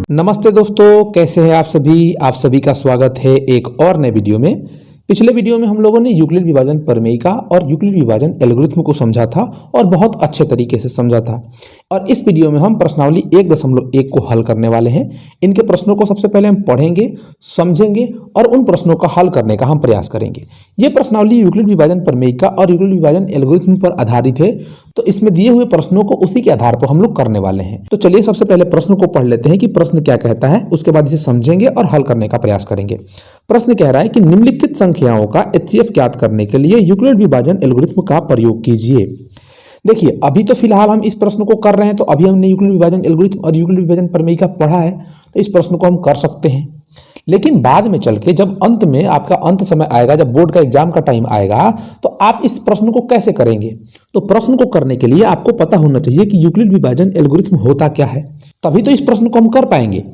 नमस्ते दोस्तों, कैसे हैं आप सभी का स्वागत है एक और नए वीडियो में। पिछले वीडियो में हम लोगों ने यूक्लिड विभाजन प्रमेयिका और यूक्लिड विभाजन एल्गोरिथ्म को समझा था और बहुत अच्छे तरीके से समझा था। और इस वीडियो में हम प्रश्नावली 1.1 को हल करने वाले हैं। इनके प्रश्नों को सबसे पहले हम पढ़ेंगे, समझेंगे और उन प्रश्नों का हल करने का हम प्रयास करेंगे। ये प्रश्नावली यूक्लिड विभाजन प्रमेयिका और यूक्लिड विभाजन एल्गोरिथ्म पर आधारित है, तो इसमें दिए हुए प्रश्नों को उसी के आधार पर हम लोग करने वाले हैं। तो चलिए सबसे पहले प्रश्न को पढ़ लेते हैं कि प्रश्न क्या कहता है, उसके बाद इसे समझेंगे और हल करने का प्रयास करेंगे। प्रश्न कह रहा है कि निम्नलिखित संख्याओं का HCF ज्ञात करने के लिए यूक्लिड विभाजन एल्गोरिथ्म का प्रयोग कीजिए। देखिए, अभी तो फिलहाल हम इस प्रश्न को कर रहे हैं, तो अभी हमने यूक्लिड विभाजन एल्गोरिथ्म और यूक्लिड विभाजन प्रमेयिका पढ़ा है, तो इस प्रश्न को हम कर सकते हैं। लेकिन बाद में चल के जब अंत में आपका अंत समय आएगा, जब बोर्ड का एग्जाम का टाइम आएगा, तो आप इस प्रश्न को कैसे करेंगे। तो प्रश्न को करने के लिए आपको पता होना चाहिए कि यूक्लिड विभाजन एल्गोरिथ्म होता क्या है, तभी तो इस प्रश्न को हम कर पाएंगे।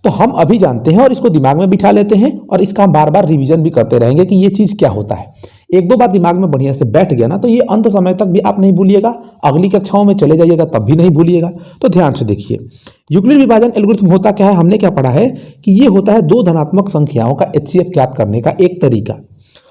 तो हम अभी जानते हैं और इसको दिमाग में बिठा लेते हैं और इसका हम बार बार रिवीजन भी करते रहेंगे कि ये चीज क्या होता है। एक दो बार दिमाग में बढ़िया से बैठ गया ना, तो ये अंत समय तक भी आप नहीं भूलिएगा, अगली कक्षाओं में चले जाइएगा तब भी नहीं भूलिएगा। तो ध्यान से देखिए, यूक्लिड विभाजन एल्गोरिथ्म होता क्या है। हमने क्या पढ़ा है कि ये होता है दो धनात्मक संख्याओं का HCF ज्ञात करने का एक तरीका,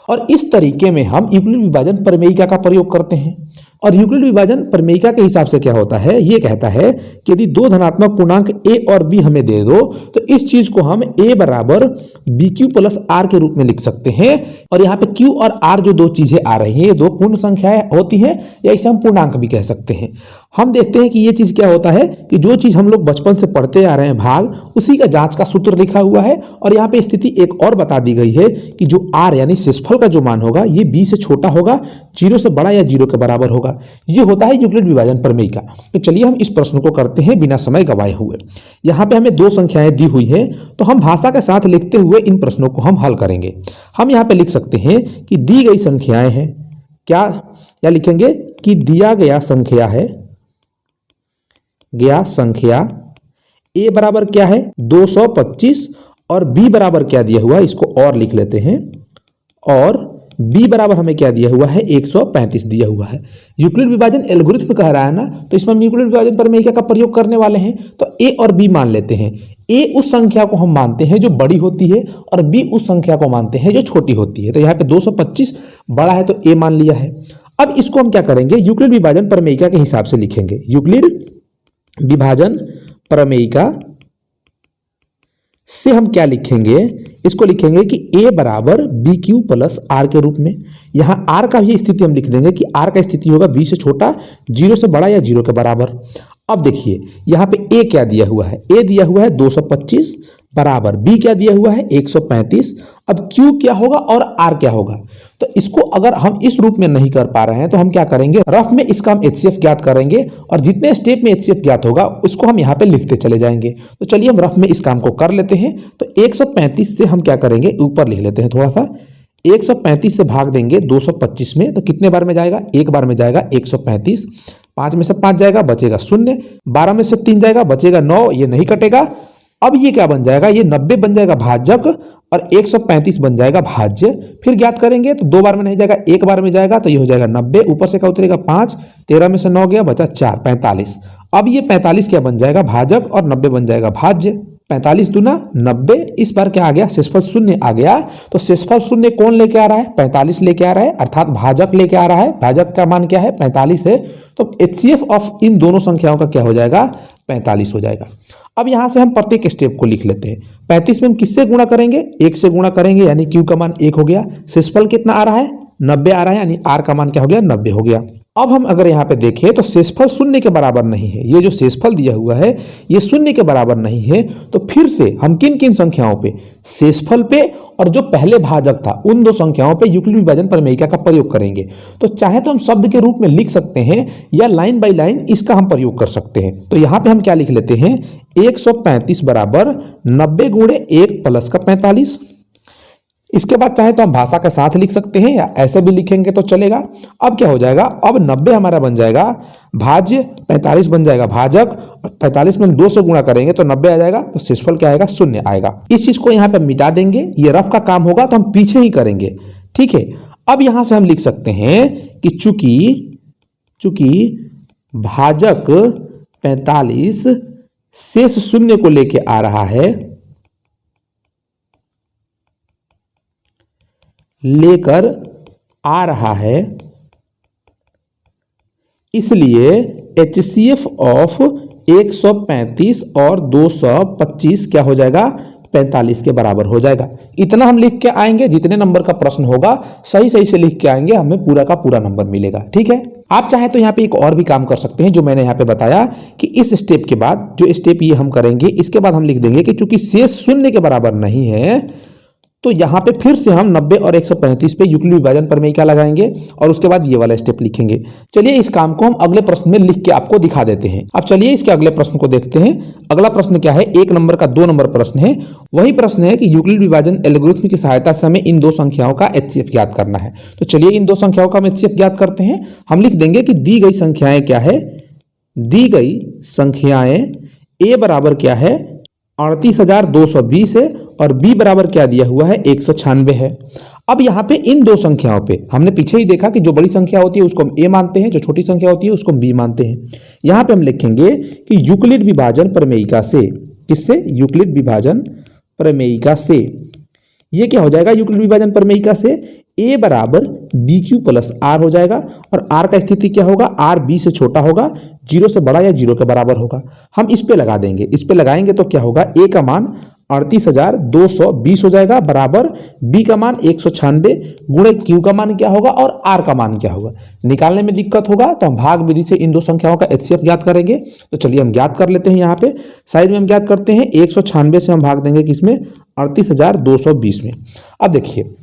और इस तरीके में हम यूक्लिड विभाजन प्रमेयिका का प्रयोग करते हैं। और यूक्लिड विभाजन प्रमेयिका के हिसाब से क्या होता है, ये कहता है कि यदि दो धनात्मक पूर्णांक a और b हमें दे दो, तो इस चीज को हम a बराबर bq प्लस r के रूप में लिख सकते हैं। और यहाँ पे q और r जो दो चीजें आ रही हैं, ये दो पूर्ण संख्याएं होती हैं, या इसे हम पूर्णांक भी कह सकते हैं। हम देखते हैं कि ये चीज क्या होता है कि जो चीज हम लोग बचपन से पढ़ते आ रहे हैं भाग, उसी का जांच का सूत्र लिखा हुआ है। और यहाँ पे स्थिति एक और बता दी गई है कि जो r यानी शेषफल का जो मान होगा, ये b से छोटा होगा, 0 से बड़ा या 0 के बराबर होगा। ये होता है यूक्लिड विभाजन प्रमेयिका। तो चलिए हम इस प्रश्न को करते हैं बिना समय गवाए हुए। यहाँ पे हमें दो संख्याएं दी हुई हैं, तो हम भाषा के साथ लिखते हुए इन प्रश्नों को हम हल करेंगे। हम यहाँ पे लिख सकते हैं कि दी गई संख्याएं हैं क्या, या लिखेंगे कि दिया गया संख्या है, a बराबर क्या है 225, और b बराबर क्या दिया हुआ है, इसको और लिख लेते हैं, और b बराबर हमें क्या दिया हुआ है 135 दिया हुआ है। यूक्लिड विभाजन एल्गोरिथ्म कह रहा है ना, तो इसमें हम यूक्लिड विभाजन प्रमेयिका का प्रयोग करने वाले हैं। तो a और b मान लेते हैं। a उस संख्या को हम मानते हैं जो बड़ी होती है, और b उस संख्या को मानते हैं जो छोटी होती है। तो यहाँ पे 225 बड़ा है तो a मान लिया है। अब इसको हम क्या करेंगे, यूक्लिड विभाजन प्रमेयिका के हिसाब से लिखेंगे। यूक्लिड विभाजन प्रमेयिका से हम क्या लिखेंगे, इसको लिखेंगे कि a बराबर bq प्लस r के रूप में। यहां r का भी स्थिति हम लिख देंगे कि r का स्थिति होगा b से छोटा, 0 से बड़ा या 0 के बराबर। अब देखिए यहाँ पे a क्या दिया हुआ है, a दिया हुआ है 225 बराबर b क्या दिया हुआ है 135। अब q क्या होगा और r क्या होगा। तो इसको अगर हम इस रूप में नहीं कर पा रहे हैं, तो हम क्या करेंगे, रफ में इसका हम HCF ज्ञात करेंगे, और जितने स्टेप में HCF ज्ञात होगा उसको हम यहाँ पे लिखते चले जाएंगे। तो चलिए हम रफ में इस काम को कर लेते हैं। तो 135 से हम क्या करेंगे, ऊपर लिख लेते हैं थोड़ा सा। 135 से भाग देंगे 225 में, तो कितने बार में जाएगा, एक बार में जाएगा 135। 5 में से 5 जाएगा, बचेगा 0। 12 में से 3 जाएगा, बचेगा 9, ये नहीं कटेगा। अब ये क्या बन जाएगा, ये 90 बन जाएगा भाजक, और 135 बन जाएगा भाज्य। फिर ज्ञात करेंगे तो 2 बार में नहीं जाएगा, एक बार में जाएगा, तो ये हो जाएगा 90। ऊपर से क्या उतरेगा 5, 13 में से 9 गया, बचा 4, 45। अब ये 45 क्या बन जाएगा भाजक, और 90 बन जाएगा भाज्य। 45 दूना 90। इस बार क्या आ गया, शेषफल शून्य आ गया। तो शेषफल शून्य कौन लेके आ रहा है, 45 लेके आ रहा है, अर्थात भाजक लेके आ रहा है। भाजक का मान क्या है, 45 है। तो HCF ऑफ इन दोनों संख्याओं का क्या हो जाएगा, 45 हो जाएगा। अब यहां से हम प्रत्येक स्टेप को लिख लेते हैं। 35 में हम किससे गुणा करेंगे, 1 से गुणा करेंगे, यानी Q का मान 1 हो गया। शेषफल कितना आ रहा है, 90 आ रहा है, यानी R का मान क्या हो गया, 90 हो गया। अब हम अगर यहाँ पे देखें तो शेषफल शून्य के बराबर नहीं है। ये जो शेषफल दिया हुआ है ये शून्य के बराबर नहीं है। तो फिर से हम किन किन संख्याओं पे, शेषफल पे और जो पहले भाजक था, उन दो संख्याओं पे यूक्लिड विभाजन प्रमेयिका का प्रयोग करेंगे। तो चाहे तो हम शब्द के रूप में लिख सकते हैं, या लाइन बाय लाइन इसका हम प्रयोग कर सकते हैं। तो यहाँ पे हम क्या लिख लेते हैं, 135 बराबर 90 गुणे 1 प्लस का 45। इसके बाद चाहे तो हम भाषा के साथ लिख सकते हैं, या ऐसे भी लिखेंगे तो चलेगा। अब क्या हो जाएगा, अब 90 हमारा बन जाएगा भाज्य, 45 बन जाएगा भाजक। 45 में 2 से गुणा करेंगे तो 90 आ जाएगा। तो शेषफल क्या आएगा, 0 आएगा। इस चीज को यहाँ पे मिटा देंगे, ये रफ का काम होगा तो हम पीछे ही करेंगे, ठीक है। अब यहां से हम लिख सकते हैं कि चूंकि भाजक 45 शेष शून्य को लेके आ रहा है, लेकर आ रहा है, इसलिए HCF ऑफ 135 और 225 क्या हो जाएगा, 45 के बराबर हो जाएगा। इतना हम लिख के आएंगे, जितने नंबर का प्रश्न होगा सही सही से लिख के आएंगे, हमें पूरा का पूरा नंबर मिलेगा। ठीक है, आप चाहे तो यहाँ पे एक और भी काम कर सकते हैं, जो मैंने यहाँ पे बताया कि इस स्टेप के बाद जो स्टेप ये हम करेंगे, इसके बाद हम लिख देंगे कि चूंकि शेष शून्य के बराबर नहीं है, तो यहाँ पे फिर से हम 90 और 135 पे यूक्लिड विभाजन प्रमेय क्या लगाएंगे और उसके बाद ये वाला स्टेप लिखेंगे। चलिए इस काम को हम अगले प्रश्न में लिख के आपको दिखा देते हैं। अब चलिए इसके अगले प्रश्न को देखते हैं। अगला प्रश्न क्या है, 1 नंबर का 2 नंबर प्रश्न है। वही प्रश्न है कि यूक्लिड विभाजन एल्गोरिथ्म की सहायता से हमें इन दो संख्याओं का HCF ज्ञात करना है। तो चलिए इन दो संख्याओं का हम HCF ज्ञात करते हैं। हम लिख देंगे कि दी गई संख्याएं क्या है, दी गई संख्याएं A बराबर क्या है, 38,220 है और B बराबर क्या दिया हुआ है, 196 है। अब यहाँ पे इन दो संख्याओं पे हमने पीछे ही देखा कि जो बड़ी संख्या होती है उसको हम A मानते हैं, जो छोटी संख्या होती है उसको हम B मानते हैं। यहाँ पे हम लिखेंगे कि यूक्लिड विभाजन प्रमेयिका से, किससे, यूक्लिड विभाजन प्रमेयिका से, ये क्या हो जाएगा, यूक्लिड विभाजन प्रमेयिका से A बराबर BQ प्लस R हो जाएगा और R का स्थिति क्या होगा, R B से छोटा होगा, 0 से बड़ा या 0 के बराबर होगा। हम इस पे लगा देंगे, इस पे लगाएंगे तो क्या होगा, A का मान 38,220 हो जाएगा बराबर B का मान 196 गुणे Q का मान क्या होगा और R का मान क्या होगा। निकालने में दिक्कत होगा तो हम भाग विधि से इन दो संख्याओं का HCF ज्ञात करेंगे। तो चलिए हम ज्ञात कर लेते हैं। यहाँ पे साइड में हम ज्ञात करते हैं, 196 से हम भाग देंगे किसमें, 38,220 में। अब देखिए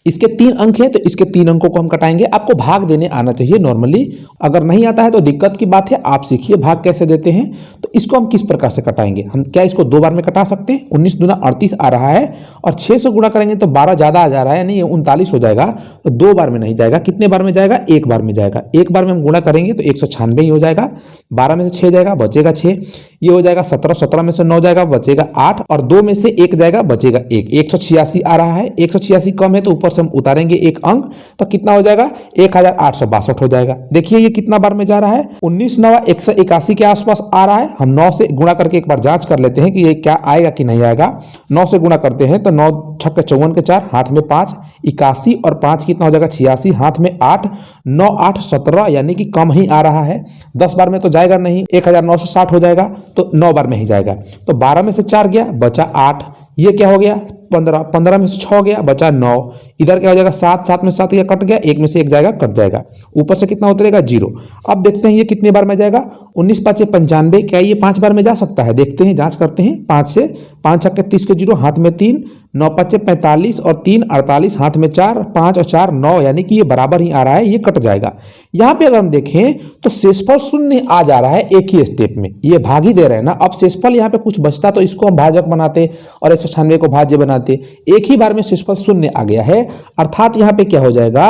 इसके 3 अंक हैं तो इसके 3 अंकों को हम कटाएंगे। आपको भाग देने आना चाहिए नॉर्मली, अगर नहीं आता है तो दिक्कत की बात है, आप सीखिए भाग कैसे देते हैं। तो इसको हम किस प्रकार से कटाएंगे, हम क्या इसको 2 बार में कटा सकते हैं, 19 दूना 38 आ रहा है और 6 से गुणा करेंगे तो 12 ज्यादा आ जा रहा है, यानी 39 हो जाएगा। तो 2 बार में नहीं जाएगा, कितने बार में जाएगा, 1 बार में जाएगा। 1 बार में हम गुणा करेंगे तो 196 ही हो जाएगा, 12 में से 6 जाएगा बचेगा 6, ये हो जाएगा 17, 17 में से 9 जाएगा बचेगा 8 और 2 में से 1 जाएगा बचेगा 1, 186 आ रहा है। 186 कम है तो ऊपर से हम उतारेंगे एक अंक, तो कितना हो जाएगा, 1862 हो जाएगा। देखिए ये कितना बार में जा रहा है, 19 9 181 के आसपास आ रहा है। हम 9 से गुणा करके एक बार जांच कर लेते हैं कि ये क्या आएगा कि नहीं आएगा। 9 से गुणा करते हैं तो 9 छक्के 54 के 4, हाथ में 5, 81 और 5 कितना हो जाएगा, 86, हाथ में 8, 9 8 17, यानी कि कम ही आ रहा है। 10 बार में तो जाएगा नहीं, 1960 हो जाएगा, तो 9 बार में ही जाएगा। तो 12 में से 4 गया बचा 8, ये क्या हो गया 15, 15 में से 6 गया बचा 9, इधर क्या हो जाएगा 7, 7 में 7 कट गया, 1 में से 1 जाएगा कट जाएगा, ऊपर से कितना उतरेगा 0। अब देखते हैं ये कितने बार में जाएगा, 19 5 95, क्या ये 5 बार में जा सकता है, देखते हैं जांच करते हैं। 5 से 5 छक्के 30 के 0, हाथ में 3, 9 5 45 और 3 48, हाथ में 4, 5 और 4 9, यानी कि ये बराबर ही आ रहा है, ये कट जाएगा। यहाँ पे अगर हम देखें तो शेषफल शून्य आ जा रहा है एक ही स्टेप में, ये भाग ही दे रहे हैं ना। अब शेषफल यहाँ पे कुछ बचता तो इसको हम भाजक बनाते और 196 को भाज्य बनाते, एक ही बार में शेषफल शून्य आ गया है, अर्थात यहाँ पे क्या हो जाएगा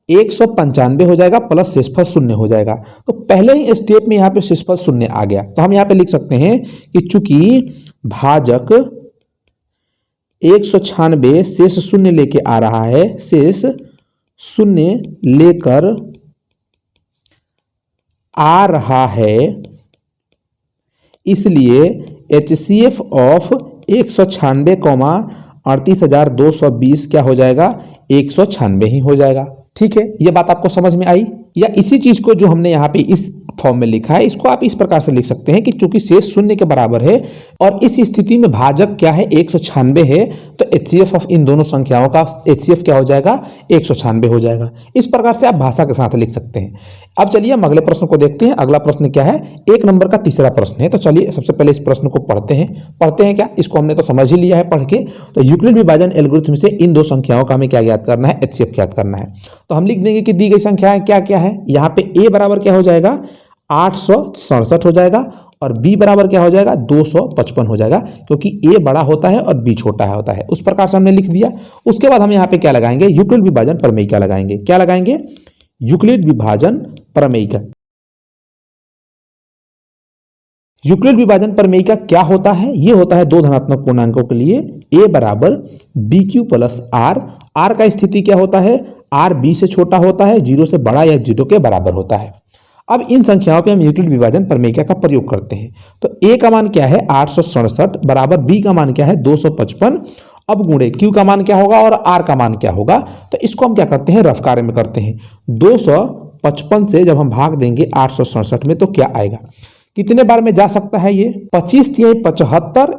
195 हो जाएगा प्लस शेषफल शून्य हो जाएगा। तो पहले ही स्टेप में यहाँ पे शेषफल शून्य आ गया, तो हम यहाँ पे लिख सकते हैं कि चूंकि भाजक 196 शेष शून्य लेके आ रहा है, शेष शून्य लेकर आ रहा है, इसलिए HCF ऑफ 196 38,220 क्या हो जाएगा, 196 ही हो जाएगा। ठीक है, ये बात आपको समझ में आई। या इसी चीज को जो हमने यहाँ पे इस फॉर्म में लिखा है, इसको आप इस प्रकार से लिख सकते हैं कि चूंकि शेष शून्य के बराबर है और इस स्थिति में भाजक क्या है 196 है, तो HCF ऑफ इन दोनों संख्याओं का HCF क्या हो जाएगा, 196 हो जाएगा। इस प्रकार से आप भाषा के साथ लिख सकते हैं। अब चलिए हम अगले प्रश्न को देखते हैं। अगला प्रश्न क्या है, 1 नंबर का तीसरा प्रश्न है। तो चलिए सबसे पहले इस प्रश्न को पढ़ते हैं क्या, इसको हमने तो समझ ही लिया है पढ़ के। तो यूक्लिड विभाजन एल्गोरिथम से इन दो संख्याओं का हमें क्या ज्ञात करना है, HCF ज्ञात करना है। तो हम लिख देंगे कि दी गई संख्याएं क्या क्या है। यहाँ पे A बराबर क्या हो जाएगा, 867 हो जाएगा और B बराबर क्या हो जाएगा, 255 हो जाएगा, क्योंकि A बड़ा होता है और B छोटा होता है। उस प्रकार से हमने लिख दिया। उसके बाद हम यहाँ पे क्या लगाएंगे, यूक्लिड विभाजन प्रमेयिका लगाएंगे। क्या लगाएंगे, यूक्लिड विभाजन प्रमेयिका। यूक्लिड विभाजन प्रमेयिका क्या होता है, ये होता है दो धनात्मक पूर्णांकों के लिए A बराबर BQ प्लस R। R का स्थिति क्या होता है, R B से छोटा होता है, 0 से बड़ा या 0 के बराबर होता है। अब इन संख्याओं पे हम यूक्लिड विभाजन प्रमेय का प्रयोग करते हैं। तो a का मान क्या है 867 बराबर b का मान क्या है 255। अब गुणे q का मान क्या होगा और r का मान क्या होगा। तो इसको हम क्या करते हैं रफ कार्य में करते हैं। 255 से जब हम भाग देंगे 867 में तो क्या आएगा, कितने बार में जा सकता है ये 25 तिहाई 75,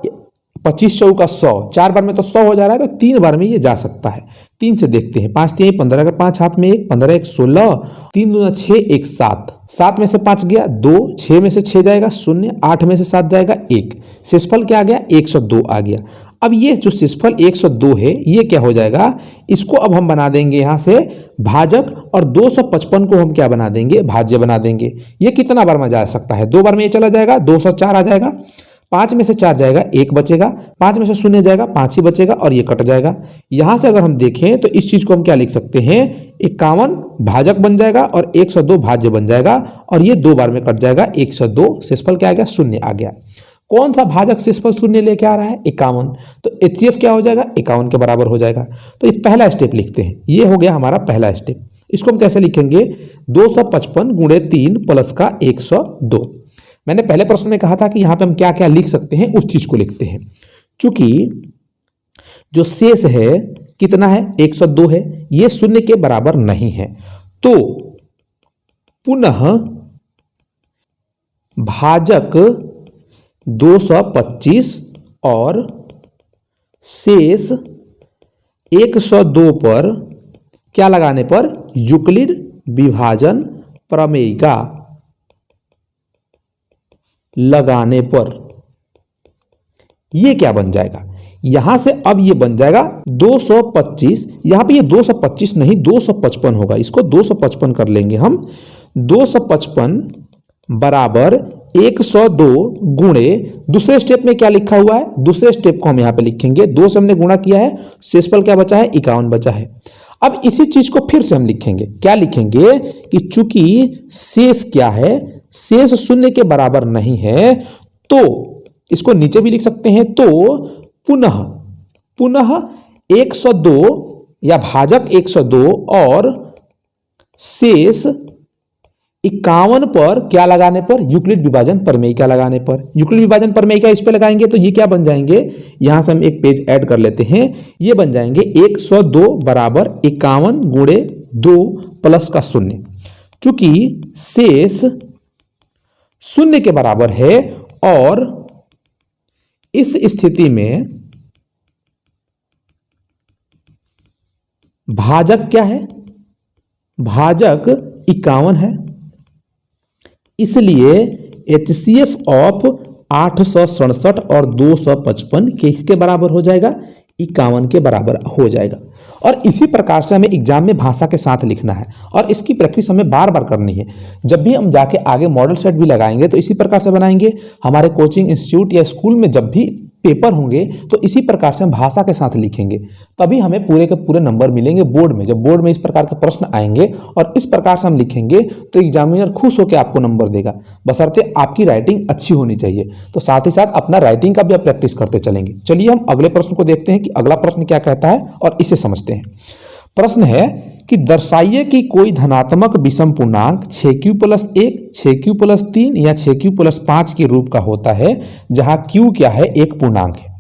25 चौका 100, 4 बार में तो 100 हो जा रहा है, तो 3 बार में ये जा सकता है। 3 से देखते हैं 5 तिहाई 15, अगर 5 हाथ में 1, 15 1 16, 3 दूना 6 1 7, 7 में से 5 गया 2, 6 में से 6 जाएगा 0, 8 में से 7 जाएगा 1, शेषफल क्या आ गया 102 आ गया। अब ये जो शेषफल 102 है ये क्या हो जाएगा, इसको अब हम बना देंगे यहाँ से भाजक और 255 को हम क्या बना देंगे भाज्य बना देंगे। ये कितना बार में जा सकता है, 2 बार में ये चला जाएगा 204 आ जाएगा, 5 में से 4 जाएगा 1 बचेगा, 5 में से 0 जाएगा 5 ही बचेगा और ये कट जाएगा। यहां से अगर हम देखें तो इस चीज को हम क्या लिख सकते हैं 51 भाजक बन जाएगा और 102 भाज्य बन जाएगा और ये 2 बार में कट जाएगा 102, शेषफल क्या आ गया 0 आ गया। कौन सा भाजक शेषफल 0 लेके आ रहा है 51, तो HCF क्या हो जाएगा 51 के बराबर हो जाएगा। तो ये पहला स्टेप लिखते हैं, ये हो गया हमारा पहला स्टेप। इसको हम कैसे लिखेंगे 255 गुणे 3 प्लस का 102। मैंने पहले प्रश्न में कहा था कि यहां पे हम क्या क्या लिख सकते हैं उस चीज को लिखते हैं। चूंकि जो शेष है कितना है 102 है, ये 0 के बराबर नहीं है, तो पुनः भाजक 225 और शेष 102 पर क्या लगाने पर यूक्लिड विभाजन प्रमेय का लगाने पर ये क्या बन जाएगा, यहां से अब ये बन जाएगा 225, यहां पे ये 225 नहीं 255 होगा, इसको 255 कर लेंगे हम। 255 बराबर 102 गुणे दूसरे स्टेप में क्या लिखा हुआ है, दूसरे स्टेप को हम यहां पे लिखेंगे, 2 से हमने गुणा किया है, शेषफल क्या बचा है 51 बचा है। अब इसी चीज को फिर से हम लिखेंगे, क्या लिखेंगे कि चूंकि शेष क्या है, शेष 0 के बराबर नहीं है, तो इसको नीचे भी लिख सकते हैं, तो पुनः 102 या भाजक 102 और शेष 51 पर क्या लगाने पर यूक्लिड विभाजन प्रमेय का लगाने पर। यूक्लिड विभाजन प्रमेय का इस पे लगाएंगे तो ये क्या बन जाएंगे, यहां से हम एक पेज ऐड कर लेते हैं, ये बन जाएंगे 102 बराबर 51 गुणे 2 प्लस का 0। चूंकि शेष 0 के बराबर है और इस स्थिति में भाजक क्या है, भाजक 51 है, इसलिए HCF ऑफ 867 और 255 किसके बराबर हो जाएगा 51 के बराबर हो जाएगा। और इसी प्रकार से हमें एग्जाम में भाषा के साथ लिखना है और इसकी प्रैक्टिस हमें बार बार करनी है। जब भी हम जाके आगे मॉडल सेट भी लगाएंगे तो इसी प्रकार से बनाएंगे। हमारे कोचिंग इंस्टीट्यूट या स्कूल में जब भी पेपर होंगे तो इसी प्रकार से हम भाषा के साथ लिखेंगे, तभी हमें पूरे के पूरे नंबर मिलेंगे बोर्ड में। जब बोर्ड में इस प्रकार के प्रश्न आएंगे और इस प्रकार से हम लिखेंगे तो एग्जामिनर खुश होकर आपको नंबर देगा, बशर्ते आपकी राइटिंग अच्छी होनी चाहिए। तो साथ ही साथ अपना राइटिंग का भी आप प्रैक्टिस करते चलेंगे। चलिए हम अगले प्रश्न को देखते हैं कि अगला प्रश्न क्या कहता है और इसे समझते हैं। प्रश्न है कि दर्शाइए कि कोई धनात्मक विषम पूर्णांक 6q + 1, 6q + 3 या 6q + 5 के रूप का होता है जहां q क्या है एक पूर्णांक है।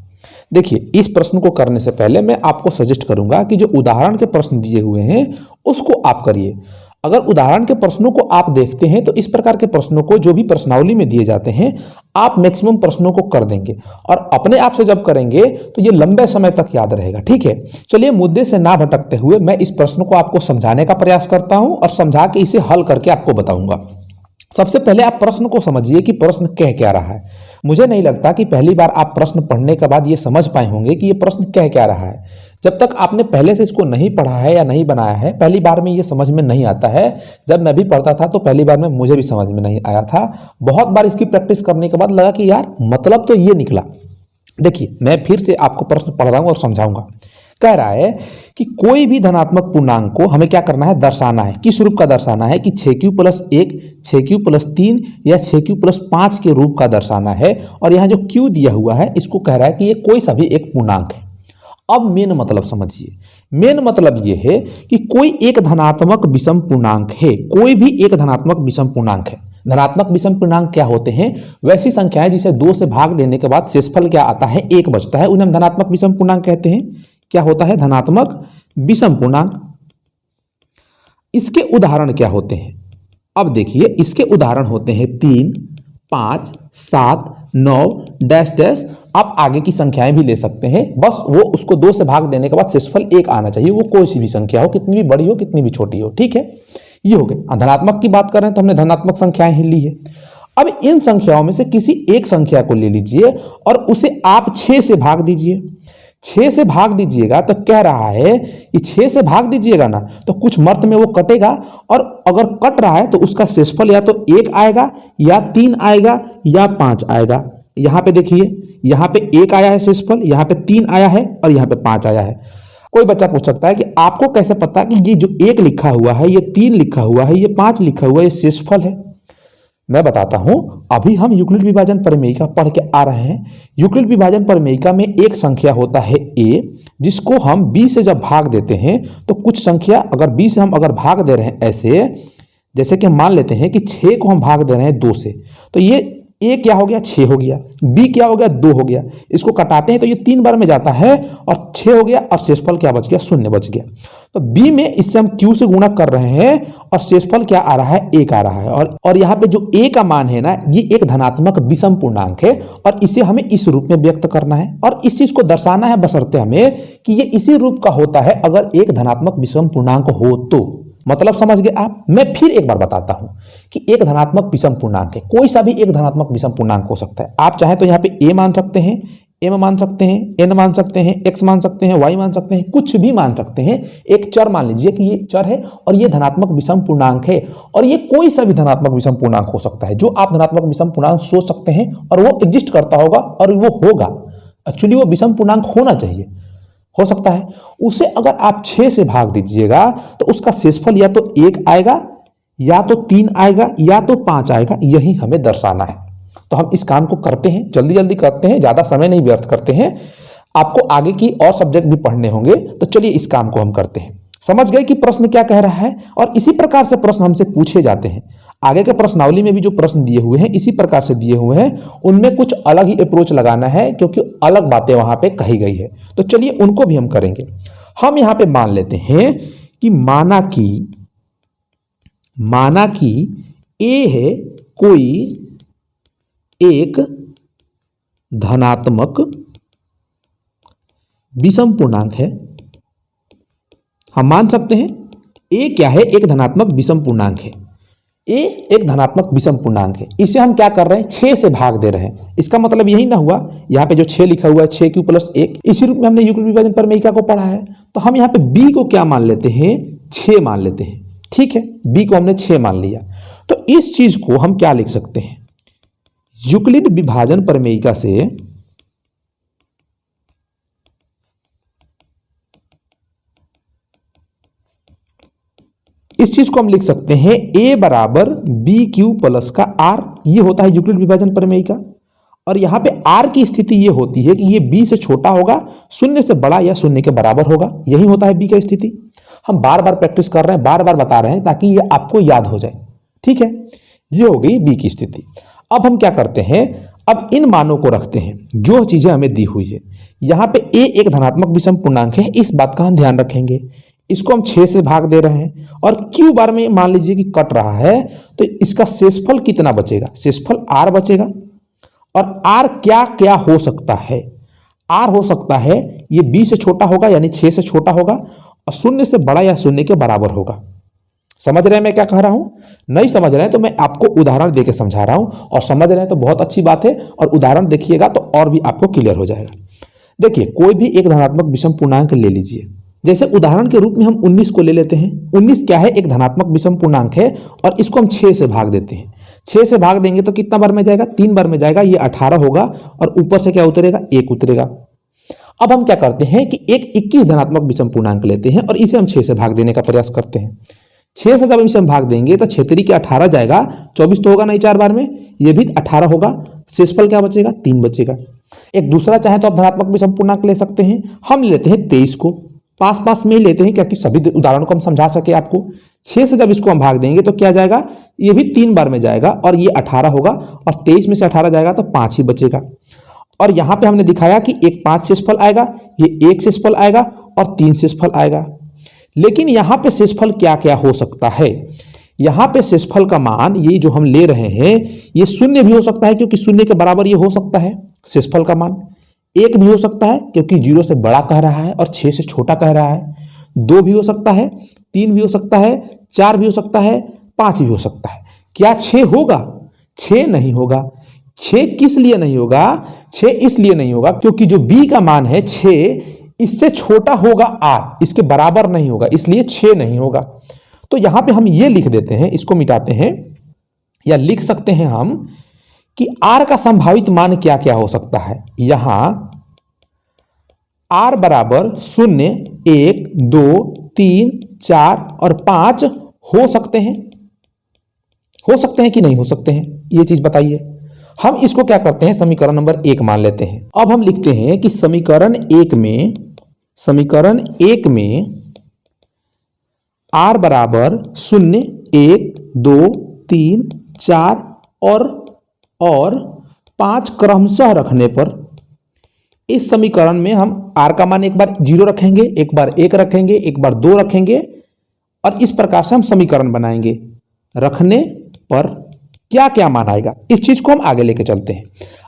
देखिए, इस प्रश्न को करने से पहले मैं आपको सजेस्ट करूंगा कि जो उदाहरण के प्रश्न दिए हुए हैं उसको आप करिए। अगर उदाहरण के प्रश्नों को आप देखते हैं तो इस प्रकार के प्रश्नों को जो भी प्रश्नावली में दिए जाते हैं आप मैक्सिमम प्रश्नों को कर देंगे और अपने आप से जब करेंगे तो ये लंबे समय तक याद रहेगा। ठीक है, चलिए मुद्दे से ना भटकते हुए मैं इस प्रश्न को आपको समझाने का प्रयास करता हूं और समझा के इसे हल करके आपको बताऊंगा। सबसे पहले आप प्रश्न को समझिए कि प्रश्न कह क्या रहा है। मुझे नहीं लगता कि पहली बार आप प्रश्न पढ़ने के बाद ये समझ पाए होंगे कि ये प्रश्न कह क्या रहा है। जब तक आपने पहले से इसको नहीं पढ़ा है या नहीं बनाया है, पहली बार में ये समझ में नहीं आता है। जब मैं भी पढ़ता था तो पहली बार में मुझे भी समझ में नहीं आया था। बहुत बार इसकी प्रैक्टिस करने के बाद लगा कि यार मतलब तो ये निकला। देखिए, मैं फिर से आपको प्रश्न पढ़ रहा हूं और समझाऊंगा। कह रहा है कि कोई भी धनात्मक पूर्णांक को हमें क्या करना है, दर्शाना है। किस रूप का दर्शाना है कि 6q + 1, 6q + 3 या 6q + 5 के रूप का दर्शाना है। और यहाँ जो q दिया हुआ है इसको कह रहा है कि ये कोई सा भी एक पूर्णांक है। अब मेन मतलब समझिए, मेन मतलब ये है कि कोई एक धनात्मक विषम पूर्णांक है, कोई भी एक धनात्मक विषम पूर्णांक है। धनात्मक विषम पूर्णांक क्या होते हैं? वैसी संख्याएं जिसे 2 से भाग देने के बाद शेषफल क्या आता है, 1 बचता है, उन्हें हम धनात्मक विषम पूर्णांक कहते हैं। क्या होता है? धनात्मक विषम पूर्णांक। इसके उदाहरण क्या होते हैं? अब देखिए, इसके उदाहरण होते हैं 3, 5, 7, 9 डैश डैश। आप आगे की संख्याएं भी ले सकते हैं, बस वो उसको 2 से भाग देने के बाद शेषफल 1 आना चाहिए। वो कोई सी भी संख्या हो, कितनी भी बड़ी हो कितनी भी छोटी हो, ठीक है। ये हो गए। धनात्मक की बात कर रहे हैं तो हमने धनात्मक संख्याएं ही ली है। अब इन संख्याओं में से किसी एक संख्या को ले लीजिए और उसे आप 6 से भाग दीजिए। 6 से भाग दीजिएगा तो कह रहा है कि 6 से भाग दीजिएगा ना तो कुछ मर्त में वो कटेगा, और अगर कट रहा है तो उसका शेषफल या तो 1 आएगा या 3 आएगा या 5 आएगा। यहां पे देखिए, यहां पे 1 आया है शेषफल, यहां पे 3 आया है और यहां पे 5 आया है। कोई बच्चा पूछ सकता है कि आपको कैसे पता कि ये जो 1 लिखा हुआ है, ये 3 लिखा हुआ है, ये 5 लिखा हुआ है, ये शेषफल है? मैं बताता हूं। अभी हम यूक्लिड विभाजन प्रमेयिका पढ़ के आ रहे हैं। यूक्लिड विभाजन प्रमेयिका में एक संख्या होता है a, जिसको हम b से जब भाग देते हैं तो कुछ संख्या अगर b से हम अगर भाग दे रहे हैं ऐसे, जैसे कि हम मान लेते हैं कि 6 को हम भाग दे रहे हैं 2 से, तो ये a क्या हो गया? 6 हो गया। b क्या हो गया? 2 हो गया। इसको कटाते हैं तो ये 3 बार में जाता है और 6 हो गया, और शेषफल क्या बच गया? 0 बच गया। तो b में इससे हम q से गुणा कर रहे हैं और शेषफल क्या आ रहा है? 1 आ रहा है। और यहाँ पे जो a का मान है ना, ये एक धनात्मक विषम पूर्णांक है और इसे हमें इस रूप में व्यक्त करना है और इस चीज को दर्शाना है, बशर्ते हमें कि ये इसी रूप का होता है अगर एक धनात्मक विषम पूर्णांक हो तो। मतलब समझ गए आप? मैं फिर एक बार बताता हूं कि एक धनात्मक विषम पूर्णांक है, कोई सा भी एक धनात्मक विषम पूर्णांक हो सकता है। आप चाहे तो यहाँ पे a मान सकते हैं, m मान सकते हैं, n मान सकते हैं, x मान सकते हैं, y मान सकते हैं, कुछ भी मान सकते हैं। एक चर मान लीजिए कि ये चर है और ये धनात्मक विषम पूर्णांक है, और ये कोई सा भी धनात्मक विषम पूर्णांक हो सकता है जो आप धनात्मक विषम पूर्णांक सोच सकते हैं, और वो एग्जिस्ट करता होगा और वो होगा। एक्चुअली वो विषम पूर्णांक होना चाहिए, हो सकता है। उसे अगर आप 6 से भाग दीजिएगा तो उसका शेषफल या तो 1 आएगा या तो 3 आएगा या तो 5 आएगा। यही हमें दर्शाना है। तो हम इस काम को करते हैं, जल्दी जल्दी करते हैं, ज्यादा समय नहीं व्यर्थ करते हैं। आपको आगे की और सब्जेक्ट भी पढ़ने होंगे, तो चलिए इस काम को हम करते हैं। समझ गए कि प्रश्न क्या कह रहा है, और इसी प्रकार से प्रश्न हमसे पूछे जाते हैं। आगे के प्रश्नावली में भी जो प्रश्न दिए हुए हैं इसी प्रकार से दिए हुए हैं, उनमें कुछ अलग ही अप्रोच लगाना है क्योंकि अलग बातें वहां पे कही गई है। तो चलिए उनको भी हम करेंगे। हम यहां पे मान लेते हैं कि माना कि a है कोई एक धनात्मक विषम पूर्णांक है। हम मान सकते हैं a क्या है? एक धनात्मक विषम पूर्णांक है। a एक धनात्मक विषम पूर्णांक है। इसे हम क्या कर रहे हैं? 6 से भाग दे रहे हैं। इसका मतलब यही ना हुआ, यहाँ पे जो 6 लिखा हुआ है 6q + 1, इसी रूप में हमने यूक्लिड विभाजन प्रमेयिका को पढ़ा है। तो हम यहाँ पे b को क्या मान लेते हैं? 6 मान लेते हैं। ठीक है, b को हमने 6 मान लिया। तो इस चीज को हम क्या लिख सकते हैं? यूक्लिड विभाजन प्रमेयिका से इस चीज को हम लिख सकते हैं a बराबर BQ प्लस का R। ये होता है यूक्लिड विभाजन प्रमेयिका। और यहां पे R की स्थिति ये होती है कि ये B से छोटा होगा, 0 से बड़ा या 0 के बराबर होगा। यही होता है B की स्थिति। हम बार बार प्रैक्टिस कर रहे हैं, बार बार बता रहे हैं ताकि ये आपको याद हो जाए। ठीक है, ये हो गई B की स्थिति। अब हम क्या करते हैं? अब इन मानों को रखते हैं जो चीजें हमें दी हुई है। यहां पे a एक धनात्मक विषम पूर्णांक है, इस बात का हम ध्यान रखेंगे। इसको हम 6 से भाग दे रहे हैं और q बार में मान लीजिए कि कट रहा है, तो इसका शेषफल कितना बचेगा? शेषफल r बचेगा। और r क्या क्या हो सकता है? r हो सकता है ये b से छोटा होगा यानी 6 से छोटा होगा, और 0 से बड़ा या 0 के बराबर होगा। समझ रहे हैं मैं क्या कह रहा हूं? नहीं समझ रहे हैं तो मैं आपको उदाहरण देके समझा रहा हूं, और समझ रहे हैं तो बहुत अच्छी बात है, और उदाहरण देखिएगा तो और भी आपको क्लियर हो जाएगा। देखिए, कोई भी एक धनात्मक विषम पूर्णांक ले लीजिए। जैसे उदाहरण के रूप में हम 19 को ले लेते हैं। 19 क्या है? एक धनात्मक विषम पूर्णांक है, और इसको हम 6 से भाग देते हैं। 6 से भाग देंगे तो कितना बार में जाएगा? 3 बार में जाएगा। ये 18 होगा, और ऊपर से क्या उतरेगा? 1 उतरेगा। अब हम क्या करते हैं कि एक 21 धनात्मक विषम पूर्णांक लेते हैं और इसे हम 6 से भाग देने का प्रयास करते हैं। 6 से जब इसे हम भाग देंगे तो 6 के 18 जाएगा, 24 तो होगा नहीं 4 बार में, ये भी 18 होगा। शेषफल क्या बचेगा? 3 बचेगा। एक दूसरा चाहे तो आप धनात्मक विषम पूर्णांक ले सकते हैं। हम लेते हैं 23 को। पास पास में ही लेते हैं क्योंकि सभी उदाहरणों को हम समझा सके आपको। 6 से जब इसको हम भाग देंगे तो क्या जाएगा, ये भी 3 बार में जाएगा और ये 18 होगा और 23 में से 18 जाएगा तो 5 ही बचेगा। और यहां पे हमने दिखाया कि एक 5 शेषफल आएगा, ये 1 शेषफल आएगा और 3 शेषफल आएगा। लेकिन यहां पे शेषफल क्या क्या हो सकता है, यहां पे शेषफल का मान ये जो हम ले रहे हैं ये शून्य भी हो सकता है क्योंकि शून्य के बराबर ये हो सकता है शेषफल का मान। 1 भी हो सकता है क्योंकि 0 से बड़ा कह रहा है और 6 से छोटा कह रहा है। 2 भी हो सकता है, 3 भी हो सकता है, 4 भी हो सकता है, 5 भी हो सकता है। क्या 6 होगा? 6 नहीं होगा। 6 किस लिए नहीं होगा? 6 इसलिए नहीं होगा क्योंकि जो b का मान है 6 इससे छोटा होगा r, इसके बराबर नहीं होगा, इसलिए 6 नहीं होगा। तो यहां पे हम ये लिख देते हैं, इसको मिटाते हैं या लिख सकते हैं हम कि r का संभावित मान क्या क्या हो सकता है। यहां r बराबर 0, 1, 2, 3, 4 और 5 हो सकते हैं। हो सकते हैं कि नहीं हो सकते हैं, ये चीज बताइए। हम इसको क्या करते हैं, समीकरण नंबर 1 मान लेते हैं। अब हम लिखते हैं कि समीकरण 1 में r बराबर 0, 1, 2, 3, 4 और 5 क्रमशः रखने पर इस समीकरण में हम r का मान एक बार 0 रखेंगे, एक बार 1 रखेंगे, एक बार 2 रखेंगे और इस प्रकार से हम समीकरण बनाएंगे। रखने पर क्या क्या मान आएगा, इस चीज को हम आगे लेके चलते हैं।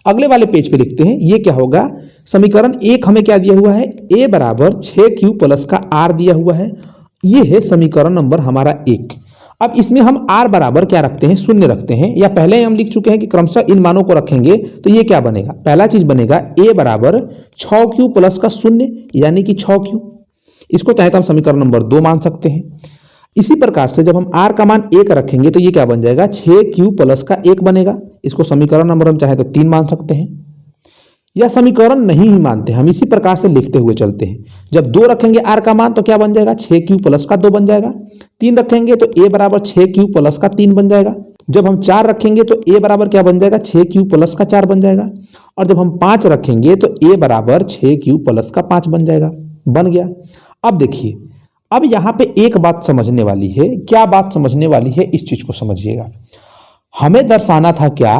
अगले वाले पेज पे लिखते हैं, ये क्या होगा, समीकरण 1 हमें क्या दिया हुआ है, a बराबर 6q प्लस का r दिया हुआ है। ये है समीकरण नंबर हमारा 1। अब इसमें हम r बराबर क्या रखते हैं, 0 रखते हैं, या पहले ही हम लिख चुके हैं कि क्रमशः इन मानों को रखेंगे तो ये क्या बनेगा, पहला चीज बनेगा a बराबर 6q प्लस का 0 यानी कि 6q। इसको चाहे तो हम समीकरण नंबर 2 मान सकते हैं। इसी प्रकार से जब हम r का मान 1 रखेंगे तो ये क्या बन जाएगा, 6q प्लस का 1 बनेगा। इसको समीकरण नंबर हम चाहे तो 3 मान सकते हैं, या समीकरण नहीं ही मानते, हम इसी प्रकार से लिखते हुए चलते हैं। जब 2 रखेंगे r का मान तो क्या बन जाएगा, 6q प्लस का 2 बन जाएगा। 3 रखेंगे तो a बराबर 6q प्लस का 3 बन जाएगा। जब हम 4 रखेंगे तो a बराबर क्या बन जाएगा, 6q प्लस का 4 बन जाएगा। और जब हम 5 रखेंगे तो a बराबर 6q प्लस का 5 बन जाएगा। बन गया। अब देखिए, अब यहाँ पे एक बात समझने वाली है। क्या बात समझने वाली है, इस चीज को समझिएगा। हमें दर्शाना था क्या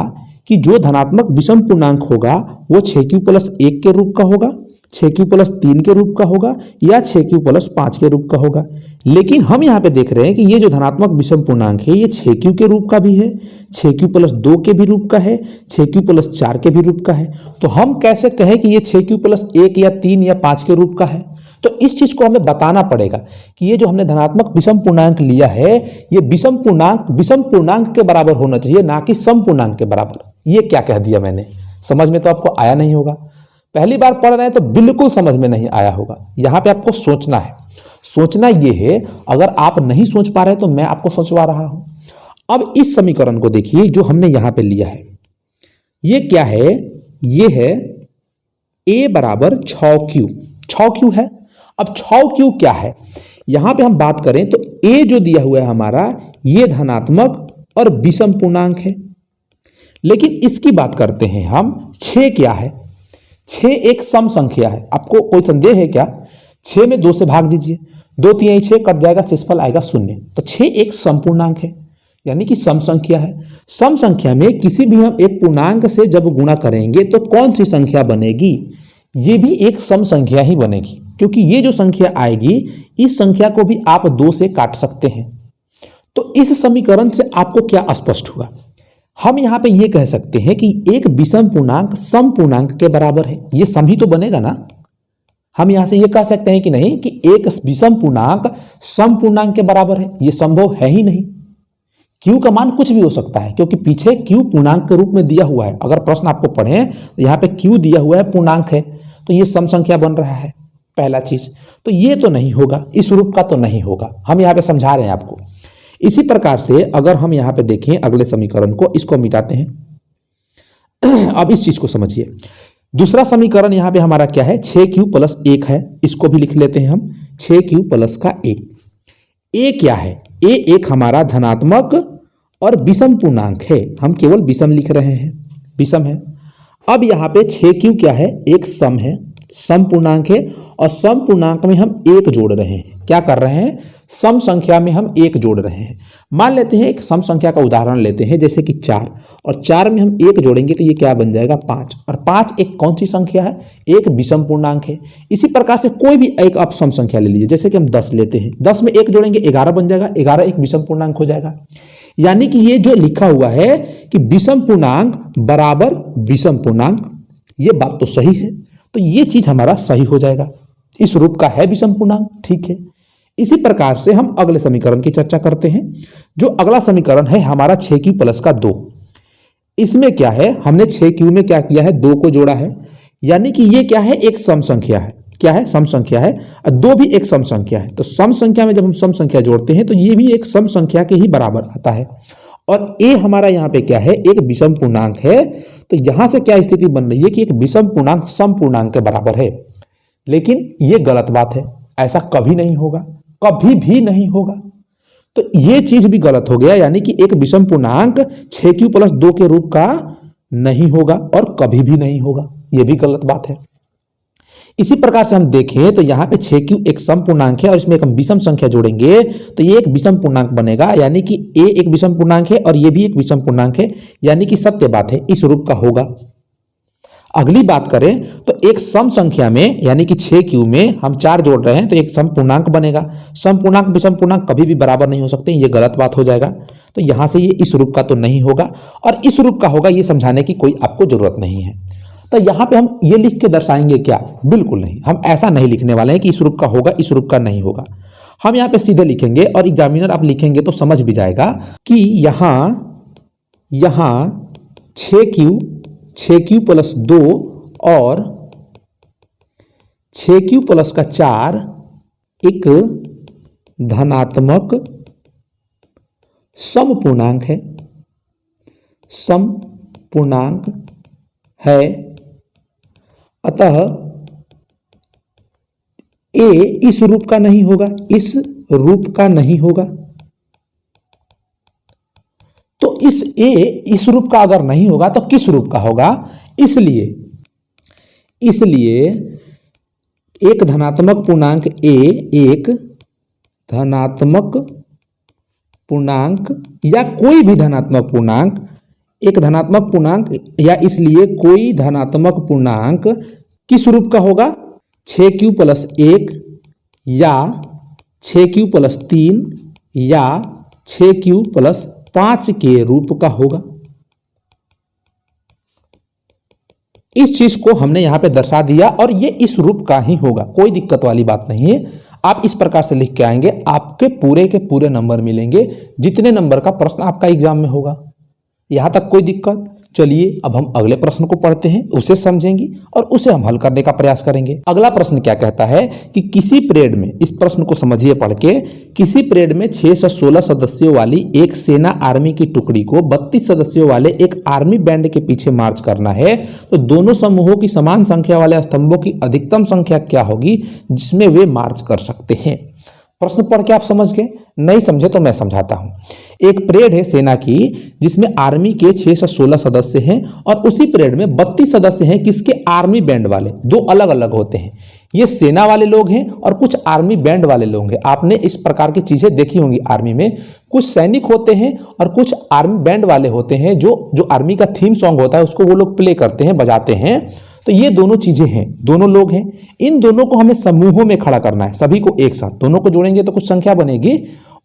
कि जो धनात्मक विषम पूर्णांक होगा वो 6q प्लस 1 के रूप का होगा, 6q प्लस 3 के रूप का होगा या 6q प्लस 5 के रूप का होगा। लेकिन हम यहाँ पे देख रहे हैं कि ये जो धनात्मक विषम पूर्णांक है ये 6q के रूप का भी है, 6q प्लस 2 के भी रूप का है, 6q प्लस 4 के भी रूप का है। तो हम कैसे कहें कि ये 6q प्लस 1 या 3 या 5 के रूप का है? तो इस चीज को हमें बताना पड़ेगा कि ये जो हमने धनात्मक विषम पूर्णांक लिया है ये विषम पूर्णांक के बराबर होना चाहिए, ना कि सम पूर्णांक के बराबर। ये क्या कह दिया मैंने, समझ में तो आपको आया नहीं होगा। पहली बार पढ़ रहे हैं तो बिल्कुल समझ में नहीं आया होगा। यहां पे आपको सोचना है। सोचना ये है, अगर आप नहीं सोच पा रहे तो मैं आपको सोचवा रहा हूं। अब इस समीकरण को देखिए जो हमने यहां पे लिया है, ये क्या है, ये है a बराबर 6q है। अब 6q क्या है, यहां पे हम बात करें तो a जो दिया हुआ है हमारा ये धनात्मक और विषम पूर्णांक है। लेकिन इसकी बात करते हैं हम, 6 क्या है, 6 एक सम संख्या है। आपको कोई संदेह है क्या? 6 में 2 से भाग दीजिए, 2 3 6 कट जाएगा, शेषफल आएगा 0। तो 6 एक सम पूर्णांक है, यानी कि सम संख्या है। सम संख्या में किसी भी हम एक पूर्णांक से जब गुणा करेंगे तो कौन सी संख्या बनेगी, ये भी एक सम संख्या ही बनेगी, क्योंकि ये जो संख्या आएगी इस संख्या को भी आप 2 से काट सकते हैं। तो इस समीकरण से आपको क्या स्पष्ट हुआ, हम यहां पे ये कह सकते हैं कि एक विषम पूर्णांक सम पूर्णांक के बराबर है। ये सम ही तो बनेगा ना। हम यहां से ये कह सकते हैं कि नहीं कि एक विषम पूर्णांक सम पूर्णांक के बराबर है, ये संभव है ही नहीं। q का मान कुछ भी हो सकता है क्योंकि पीछे q पूर्णांक के रूप में दिया हुआ है। अगर प्रश्न आपको पढ़े तो यहाँ पे q दिया हुआ है, पूर्णांक है, तो ये सम संख्या बन रहा है। पहला चीज तो ये तो नहीं होगा, इस रूप का तो नहीं होगा। हम यहाँ पे समझा रहे हैं आपको। इसी प्रकार से अगर हम यहाँ पे देखें अगले समीकरण को, इसको मिटाते हैं। अब इस चीज को समझिए। दूसरा समीकरण यहाँ पे हमारा क्या है, 6q प्लस 1 है। इसको भी लिख लेते हैं हम, 6q प्लस का 1। a क्या है, a एक हमारा धनात्मक और विषम पूर्णांक है। हम केवल विषम लिख रहे हैं, विषम है। अब यहाँ पे 6q क्या है, एक सम है। सम पूर्णांक है और सम पूर्णांक में हम एक जोड़ रहे हैं। क्या कर रहे हैं? सम संख्या में हम एक जोड़ रहे हैं। मान लेते हैं एक सम संख्या का उदाहरण लेते हैं, जैसे कि 4, और 4 में हम एक जोड़ेंगे तो ये क्या बन जाएगा? 5। और 5 एक कौन सी संख्या है? एक विषम पूर्णांक है। इसी प्रकार से कोई भी एक आप सम संख्या ले लीजिए, जैसे कि हम 10 लेते हैं, 10 में एक जोड़ेंगे 11 बन जाएगा, 11 एक विषम पूर्णांक हो जाएगा। यानी कि ये जो लिखा हुआ है कि विषम पूर्णांक बराबर विषम पूर्णांक, ये बात तो सही है, तो ये चीज हमारा सही हो जाएगा। इस रूप का है विषम पूर्णांक, ठीक है। इसी प्रकार से हम अगले समीकरण की चर्चा करते हैं। जो अगला समीकरण है हमारा 6q प्लस का 2। इसमें क्या है? हमने 6q में क्या किया है? 2 को जोड़ा है, यानी कि ये क्या है? एक सम संख्या है। क्या है? सम संख्या है। और 2 भी एक सम संख्या है। तो सम संख्या में जब हम सम संख्या जोड़ते हैं तो ये भी एक सम संख्या के ही बराबर आता है। और ए हमारा यहाँ पे क्या है? एक विषम पूर्णांक है। तो यहां से क्या स्थिति बन रही है कि एक विषम पूर्णांक सम पूर्णांक के बराबर है। लेकिन ये गलत बात है, ऐसा कभी नहीं होगा, कभी भी नहीं होगा। तो ये चीज भी गलत हो गया, यानी कि एक विषम पूर्णांक 6q प्लस 2 के रूप का नहीं होगा और कभी भी नहीं होगा, ये भी गलत बात है। इसी प्रकार से हम देखें तो यहाँ पे 6q एक सम पूर्णांक है और इसमें एक हम विषम संख्या जोड़ेंगे तो ये एक विषम पूर्णांक बनेगा, यानी कि a एक विषम पूर्णांक है और ये भी एक विषम पूर्णांक है, यानी कि सत्य बात है, इस रूप का होगा। अगली बात करें तो एक सम संख्या में यानी कि 6q में हम 4 जोड़ रहे हैं तो एक सम पूर्णांक बनेगा। सम पूर्णांक विषम पूर्णांक कभी भी बराबर नहीं हो सकते, ये गलत बात हो जाएगा। तो यहां से ये इस रूप का तो नहीं होगा और इस रूप का होगा, ये समझाने की कोई आपको जरूरत नहीं है। तो यहां पे हम ये लिख के दर्शाएंगे क्या? बिल्कुल नहीं, हम ऐसा नहीं लिखने वाले हैं कि इस रूप का होगा इस रूप का नहीं होगा। हम यहाँ पे सीधे लिखेंगे और एग्जामिनर आप लिखेंगे तो समझ भी जाएगा कि यहां 6q प्लस 2 और 6q प्लस का 4 एक धनात्मक सम पूर्णांक है, सम पूर्णांक है। अतः a इस रूप का नहीं होगा, इस रूप का नहीं होगा। तो इस a इस रूप का अगर नहीं होगा तो किस रूप का होगा? इसलिए एक धनात्मक पूर्णांक a एक धनात्मक पूर्णांक या कोई भी धनात्मक पूर्णांक, एक धनात्मक पूर्णांक या इसलिए कोई धनात्मक पूर्णांक किस रूप का होगा? 6q प्लस 1 या 6q प्लस 3 या 6q प्लस 5 के रूप का होगा। इस चीज को हमने यहां पे दर्शा दिया और ये इस रूप का ही होगा, कोई दिक्कत वाली बात नहीं है। आप इस प्रकार से लिख के आएंगे, आपके पूरे के पूरे नंबर मिलेंगे, जितने नंबर का प्रश्न आपका एग्जाम में होगा। यहां तक कोई दिक्कत? चलिए अब हम अगले प्रश्न को पढ़ते हैं, उसे समझेंगे और उसे हम हल करने का प्रयास करेंगे। अगला प्रश्न क्या कहता है कि किसी परेड में, इस प्रश्न को समझिए पढ़ के, किसी परेड में 6 से 16 सदस्यों वाली एक सेना आर्मी की टुकड़ी को 32 सदस्यों वाले एक आर्मी बैंड के पीछे मार्च करना है, तो दोनों समूहों की समान संख्या वाले स्तंभों की अधिकतम संख्या क्या होगी जिसमें वे मार्च कर सकते हैं? प्रश्न पढ़ के आप समझ गए? नहीं समझे तो मैं समझाता हूं। एक परेड है सेना की जिसमें आर्मी के 6 से 16 सदस्य हैं और उसी परेड में 32 सदस्य हैं किसके? आर्मी बैंड वाले। दो अलग अलग होते हैं, ये सेना वाले लोग हैं और कुछ आर्मी बैंड वाले लोग हैं। आपने इस प्रकार की चीजें देखी होंगी आर्मी में, कुछ सैनिक होते हैं और कुछ आर्मी बैंड वाले होते हैं, जो आर्मी का थीम सॉन्ग होता है उसको वो लोग प्ले करते हैं, बजाते हैं। तो ये दोनों चीजें हैं, दोनों लोग हैं। इन दोनों को हमें समूहों में खड़ा करना है, सभी को एक साथ। दोनों को जोड़ेंगे तो कुछ संख्या बनेगी,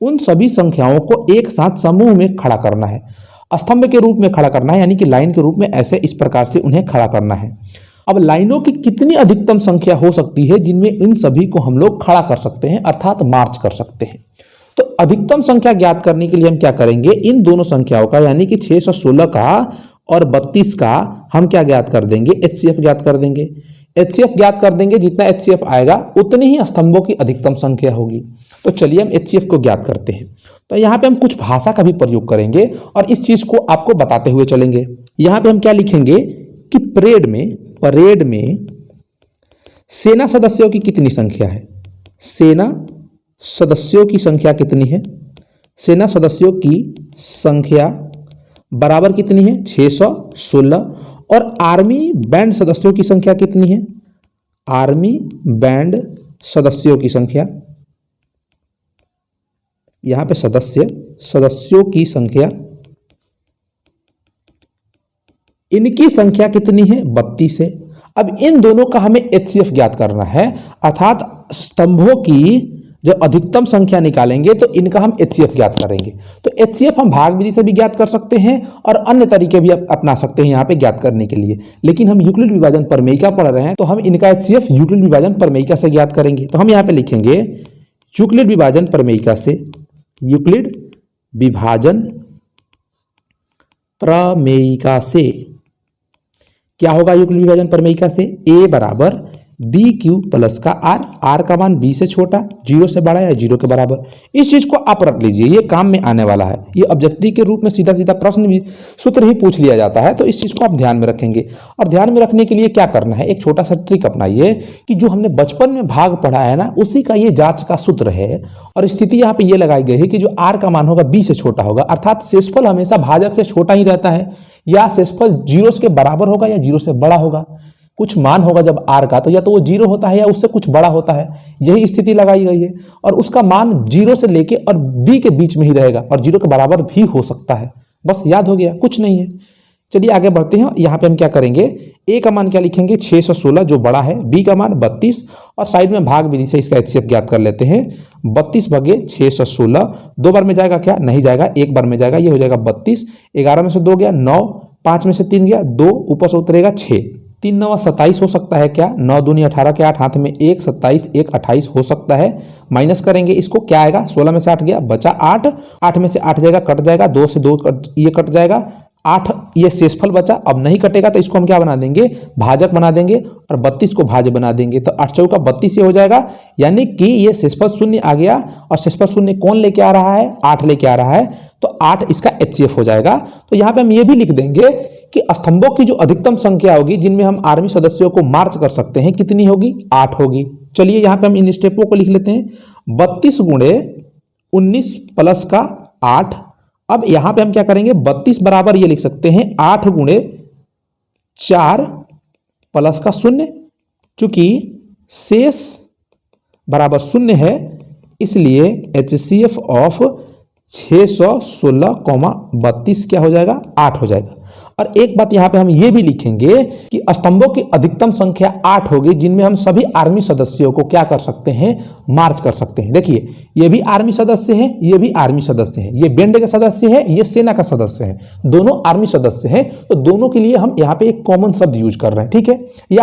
उन सभी संख्याओं को एक साथ समूह में खड़ा करना है, स्तंभ के रूप में खड़ा करना है, यानी कि लाइन के रूप में ऐसे इस प्रकार से उन्हें खड़ा करना है। अब लाइनों की कितनी अधिकतम संख्या हो सकती है जिनमें इन सभी को हम लोग खड़ा कर सकते हैं, अर्थात मार्च कर सकते हैं? तो अधिकतम संख्या ज्ञात करने के लिए हम क्या करेंगे? इन दोनों संख्याओं का यानी कि 6 से 16 का और 32 का हम क्या ज्ञात कर देंगे? HCF ज्ञात कर देंगे। HCF ज्ञात कर देंगे, जितना HCF आएगा उतनी ही स्तंभों की अधिकतम संख्या होगी। तो चलिए हम HCF को ज्ञात करते हैं। तो यहाँ पे हम कुछ भाषा का भी प्रयोग करेंगे और इस चीज को आपको बताते हुए चलेंगे। यहाँ पे हम क्या लिखेंगे कि परेड में सेना सदस्यों की कितनी संख्या है? सेना सदस्यों की संख्या कितनी है? सेना सदस्यों की संख्या बराबर कितनी है? 616। और आर्मी बैंड सदस्यों की संख्या कितनी है? आर्मी बैंड सदस्यों की संख्या, यहां पे सदस्यों की संख्या, इनकी संख्या कितनी है 32 है। अब इन दोनों का हमें एचसीएफ ज्ञात करना है, अर्थात स्तंभों की जब अधिकतम संख्या निकालेंगे तो इनका हम एचसीएफ ज्ञात करेंगे। तो एचसीएफ हम भाग विधि से भी ज्ञात कर सकते हैं और अन्य तरीके भी अपना सकते हैं यहाँ पे ज्ञात करने के लिए, लेकिन हम यूक्लिड विभाजन प्रमेयिका पढ़ रहे हैं तो हम इनका एचसीएफ यूक्लिड विभाजन प्रमेयिका से ज्ञात करेंगे। तो हम यहाँ पे लिखेंगे यूक्लिड विभाजन प्रमेयिका से, यूक्लिड विभाजन प्रमेयिका से क्या होगा, यूक्लिड विभाजन प्रमेयिका से a बराबर बी क्यू प्लस का आर का मान b से छोटा, 0 से बड़ा या 0 के बराबर। इस चीज को आप रख लीजिए, ये काम में आने वाला है, ये ऑब्जेक्टिव के रूप में सीधा सीधा प्रश्न भी सूत्र ही पूछ लिया जाता है, तो इस चीज को आप ध्यान में रखेंगे। और ध्यान में रखने के लिए क्या करना है, एक छोटा सा ट्रिक अपनाइए कि जो हमने बचपन में भाग पढ़ा है ना, उसी का ये जांच का सूत्र है और स्थिति यहाँ पे ये लगाई गई है कि जो आर का मान होगा b से छोटा होगा, अर्थात शेषफल हमेशा भाजक से छोटा ही रहता है, या शेषफल 0 के बराबर होगा या 0 से बड़ा होगा। कुछ मान होगा जब आर का, तो या तो वो 0 होता है या उससे कुछ बड़ा होता है, यही स्थिति लगाई गई है। और उसका मान 0 से लेके और b के बीच में ही रहेगा और 0 के बराबर भी हो सकता है। बस याद हो गया, कुछ नहीं है। चलिए आगे बढ़ते हैं। यहाँ पे हम क्या करेंगे, a का मान क्या लिखेंगे 616 जो बड़ा है, b का मान 32 और साइड में भाग विधि से इसका एचसीएफ ज्ञात कर लेते हैं। 32 भागे 616, 2 बार में जाएगा क्या, नहीं जाएगा, 1 बार में जाएगा, ये हो जाएगा 32। 11 में से 2 गया 9, 5 में से 3 गया 2, ऊपर से उतरेगा 6, 3 9 27 हो सकता है क्या, 9 दूनी 18 के 8, हाथ में 1, 27 1 28 हो सकता है। माइनस करेंगे इसको, क्या आएगा, 16 में से 8 गया बचा 8, 8 में से 8 जाएगा कट जाएगा, 2 से 2 ये कट जाएगा, 8 ये शेषफल बचा। अब नहीं कटेगा तो इसको हम क्या बना देंगे, भाजक बना देंगे और 32 को भाज्य बना देंगे, तो 8 चौका 32 ये हो जाएगा, यानी कि ये शेषफल शून्य आ गया। और शेषफल शून्य कौन लेके आ रहा है, 8 लेके आ रहा है, तो 8 इसका एचसीएफ हो जाएगा। तो यहाँ पे हम ये भी लिख देंगे कि स्तंभों की जो अधिकतम संख्या होगी जिनमें हम आर्मी सदस्यों को मार्च कर सकते हैं, कितनी होगी, 8 होगी। चलिए यहाँ पे हम इन स्टेपों को लिख लेते हैं, 32 गुणे 19 प्लस का 8। अब यहां पे हम क्या करेंगे, 32 बराबर ये लिख सकते हैं 8 गुणे 4 प्लस का 0, चूंकि शेष बराबर 0 है इसलिए एचसीएफ ऑफ 616,32 क्या हो जाएगा, 8 हो जाएगा। और एक बात यहां पे हम ये भी लिखेंगे कि स्तंभों की अधिकतम संख्या 8 होगी जिनमें हम सभी आर्मी सदस्यों को क्या कर सकते हैं, मार्च कर सकते हैं। देखिए ये भी आर्मी सदस्य हैं, ये भी आर्मी सदस्य हैं, ये बैंड का सदस्य है, ये सेना का सदस्य है, दोनों आर्मी सदस्य हैं, तो दोनों के लिए हम यहाँ पे एक कॉमन शब्द यूज कर रहे हैं। ठीक है, ये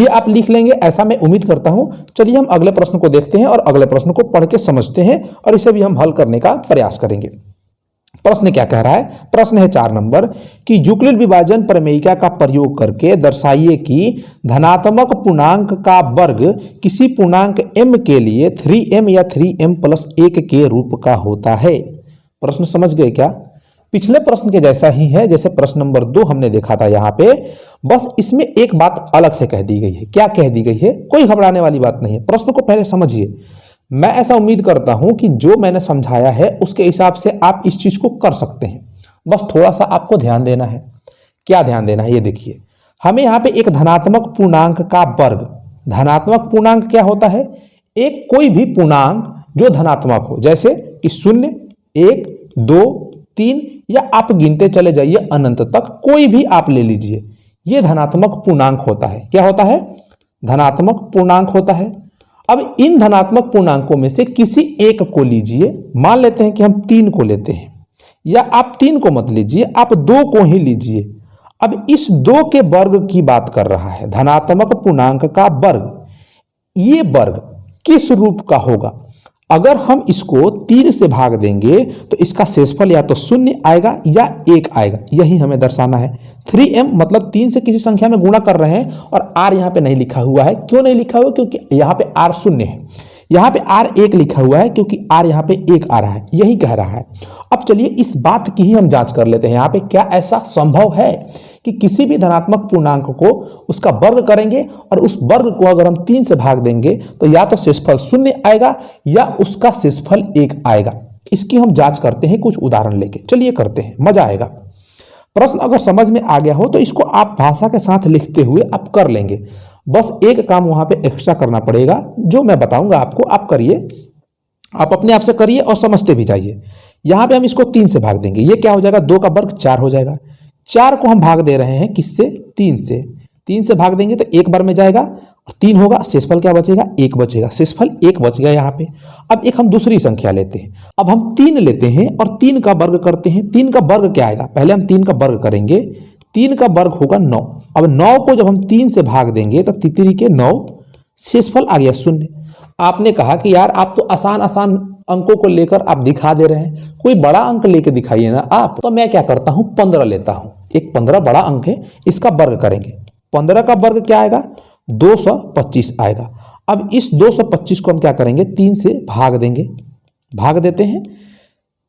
आप लिख लेंगे ऐसा मैं उम्मीद करता हूं। चलिए हम अगले प्रश्न को देखते हैं और अगले प्रश्न को पढ़ के समझते हैं और इसे भी हम हल करने का प्रयास करेंगे। प्रश्न क्या कह रहा है, प्रश्न है 4 नंबर कि यूक्लिड विभाजन प्रमेयिका का प्रयोग करके दर्शाइए कि धनात्मक पूर्णांक का वर्ग किसी पूर्णांक m के लिए 3m या 3m+1 के रूप का होता है। प्रश्न समझ गए क्या, पिछले प्रश्न के जैसा ही है जैसे प्रश्न नंबर 2 हमने देखा था यहाँ पे, बस इसमें एक बात अलग से कह दी गई है। क्या कह दी गई है, कोई घबराने वाली बात नहीं है, प्रश्न को पहले समझिए। मैं ऐसा उम्मीद करता हूं कि जो मैंने समझाया है उसके हिसाब से आप इस चीज को कर सकते हैं, बस थोड़ा सा आपको ध्यान देना है। क्या ध्यान देना है, ये देखिए, हमें यहाँ पे एक धनात्मक पूर्णांक का वर्ग, धनात्मक पूर्णांक क्या होता है, एक कोई भी पूर्णांक जो धनात्मक हो, जैसे कि 0 1 2 3 या आप गिनते चले जाइए अनंत तक, कोई भी आप ले लीजिए, ये धनात्मक पूर्णांक होता है। क्या होता है, धनात्मक पूर्णांक होता है। अब इन धनात्मक पूर्णांकों में से किसी एक को लीजिए, मान लेते हैं कि हम 3 को लेते हैं, या आप 3 को मत लीजिए, आप 2 को ही लीजिए। अब इस 2 के वर्ग की बात कर रहा है, धनात्मक पूर्णांक का वर्ग, ये वर्ग किस रूप का होगा। अगर हम इसको 3 से भाग देंगे तो इसका शेषफल या तो 0 आएगा या 1 आएगा, यही हमें दर्शाना है। 3m मतलब 3 से किसी संख्या में गुणा कर रहे हैं और r यहाँ पे नहीं लिखा हुआ है। क्यों नहीं लिखा हुआ, क्योंकि यहाँ पे r 0 है, यहाँ पे r 1 लिखा हुआ है क्योंकि r यहाँ पे 1 आ रहा है, यही कह रहा है। अब चलिए इस बात की ही हम जांच कर लेते हैं यहाँ पे, क्या ऐसा संभव है कि किसी भी धनात्मक पूर्णांक को उसका वर्ग करेंगे और उस वर्ग को अगर हम 3 से भाग देंगे तो या तो शेषफल 0 आएगा या उसका शेषफल 1 आएगा। इसकी हम जांच करते हैं कुछ उदाहरण लेके, चलिए करते हैं, मजा आएगा। प्रश्न अगर समझ में आ गया हो तो इसको आप भाषा के साथ लिखते हुए आप कर लेंगे। बस एक काम वहां पे एक्स्ट्रा करना पड़ेगा, जो मैं बताऊंगा आपको, आप करिए, आप अपने आप से करिए और समझते भी जाइए। यहां पे हम इसको 3 से भाग देंगे, ये क्या हो जाएगा, 2 का वर्ग 4 हो जाएगा। 4 को हम भाग दे रहे हैं किससे, 3 से। 3 से भाग देंगे तो एक बार में जाएगा और 3 होगा, शेषफल क्या बचेगा, 1 बचेगा, शेषफल 1 बच गया यहाँ पे। अब एक हम दूसरी संख्या लेते हैं, अब हम 3 लेते हैं और 3 का वर्ग करते हैं। 3 का वर्ग क्या आएगा, पहले हम 3 का वर्ग करेंगे, 3 का वर्ग होगा 9। अब 9 को जब हम 3 से भाग देंगे तो तितरी के 9, शेषफल आ गया 0। आपने कहा कि यार आप तो आसान आसान अंकों को लेकर आप दिखा दे रहे हैं, कोई बड़ा अंक लेके दिखाइए ना आप। तो मैं क्या करता हूं, 15 लेता हूं, एक 15 बड़ा अंक है, इसका वर्ग करेंगे। 15 का वर्ग क्या आएगा, 225 आएगा। अब इस 225 को हम क्या करेंगे, 3 से भाग देंगे, भाग देते हैं।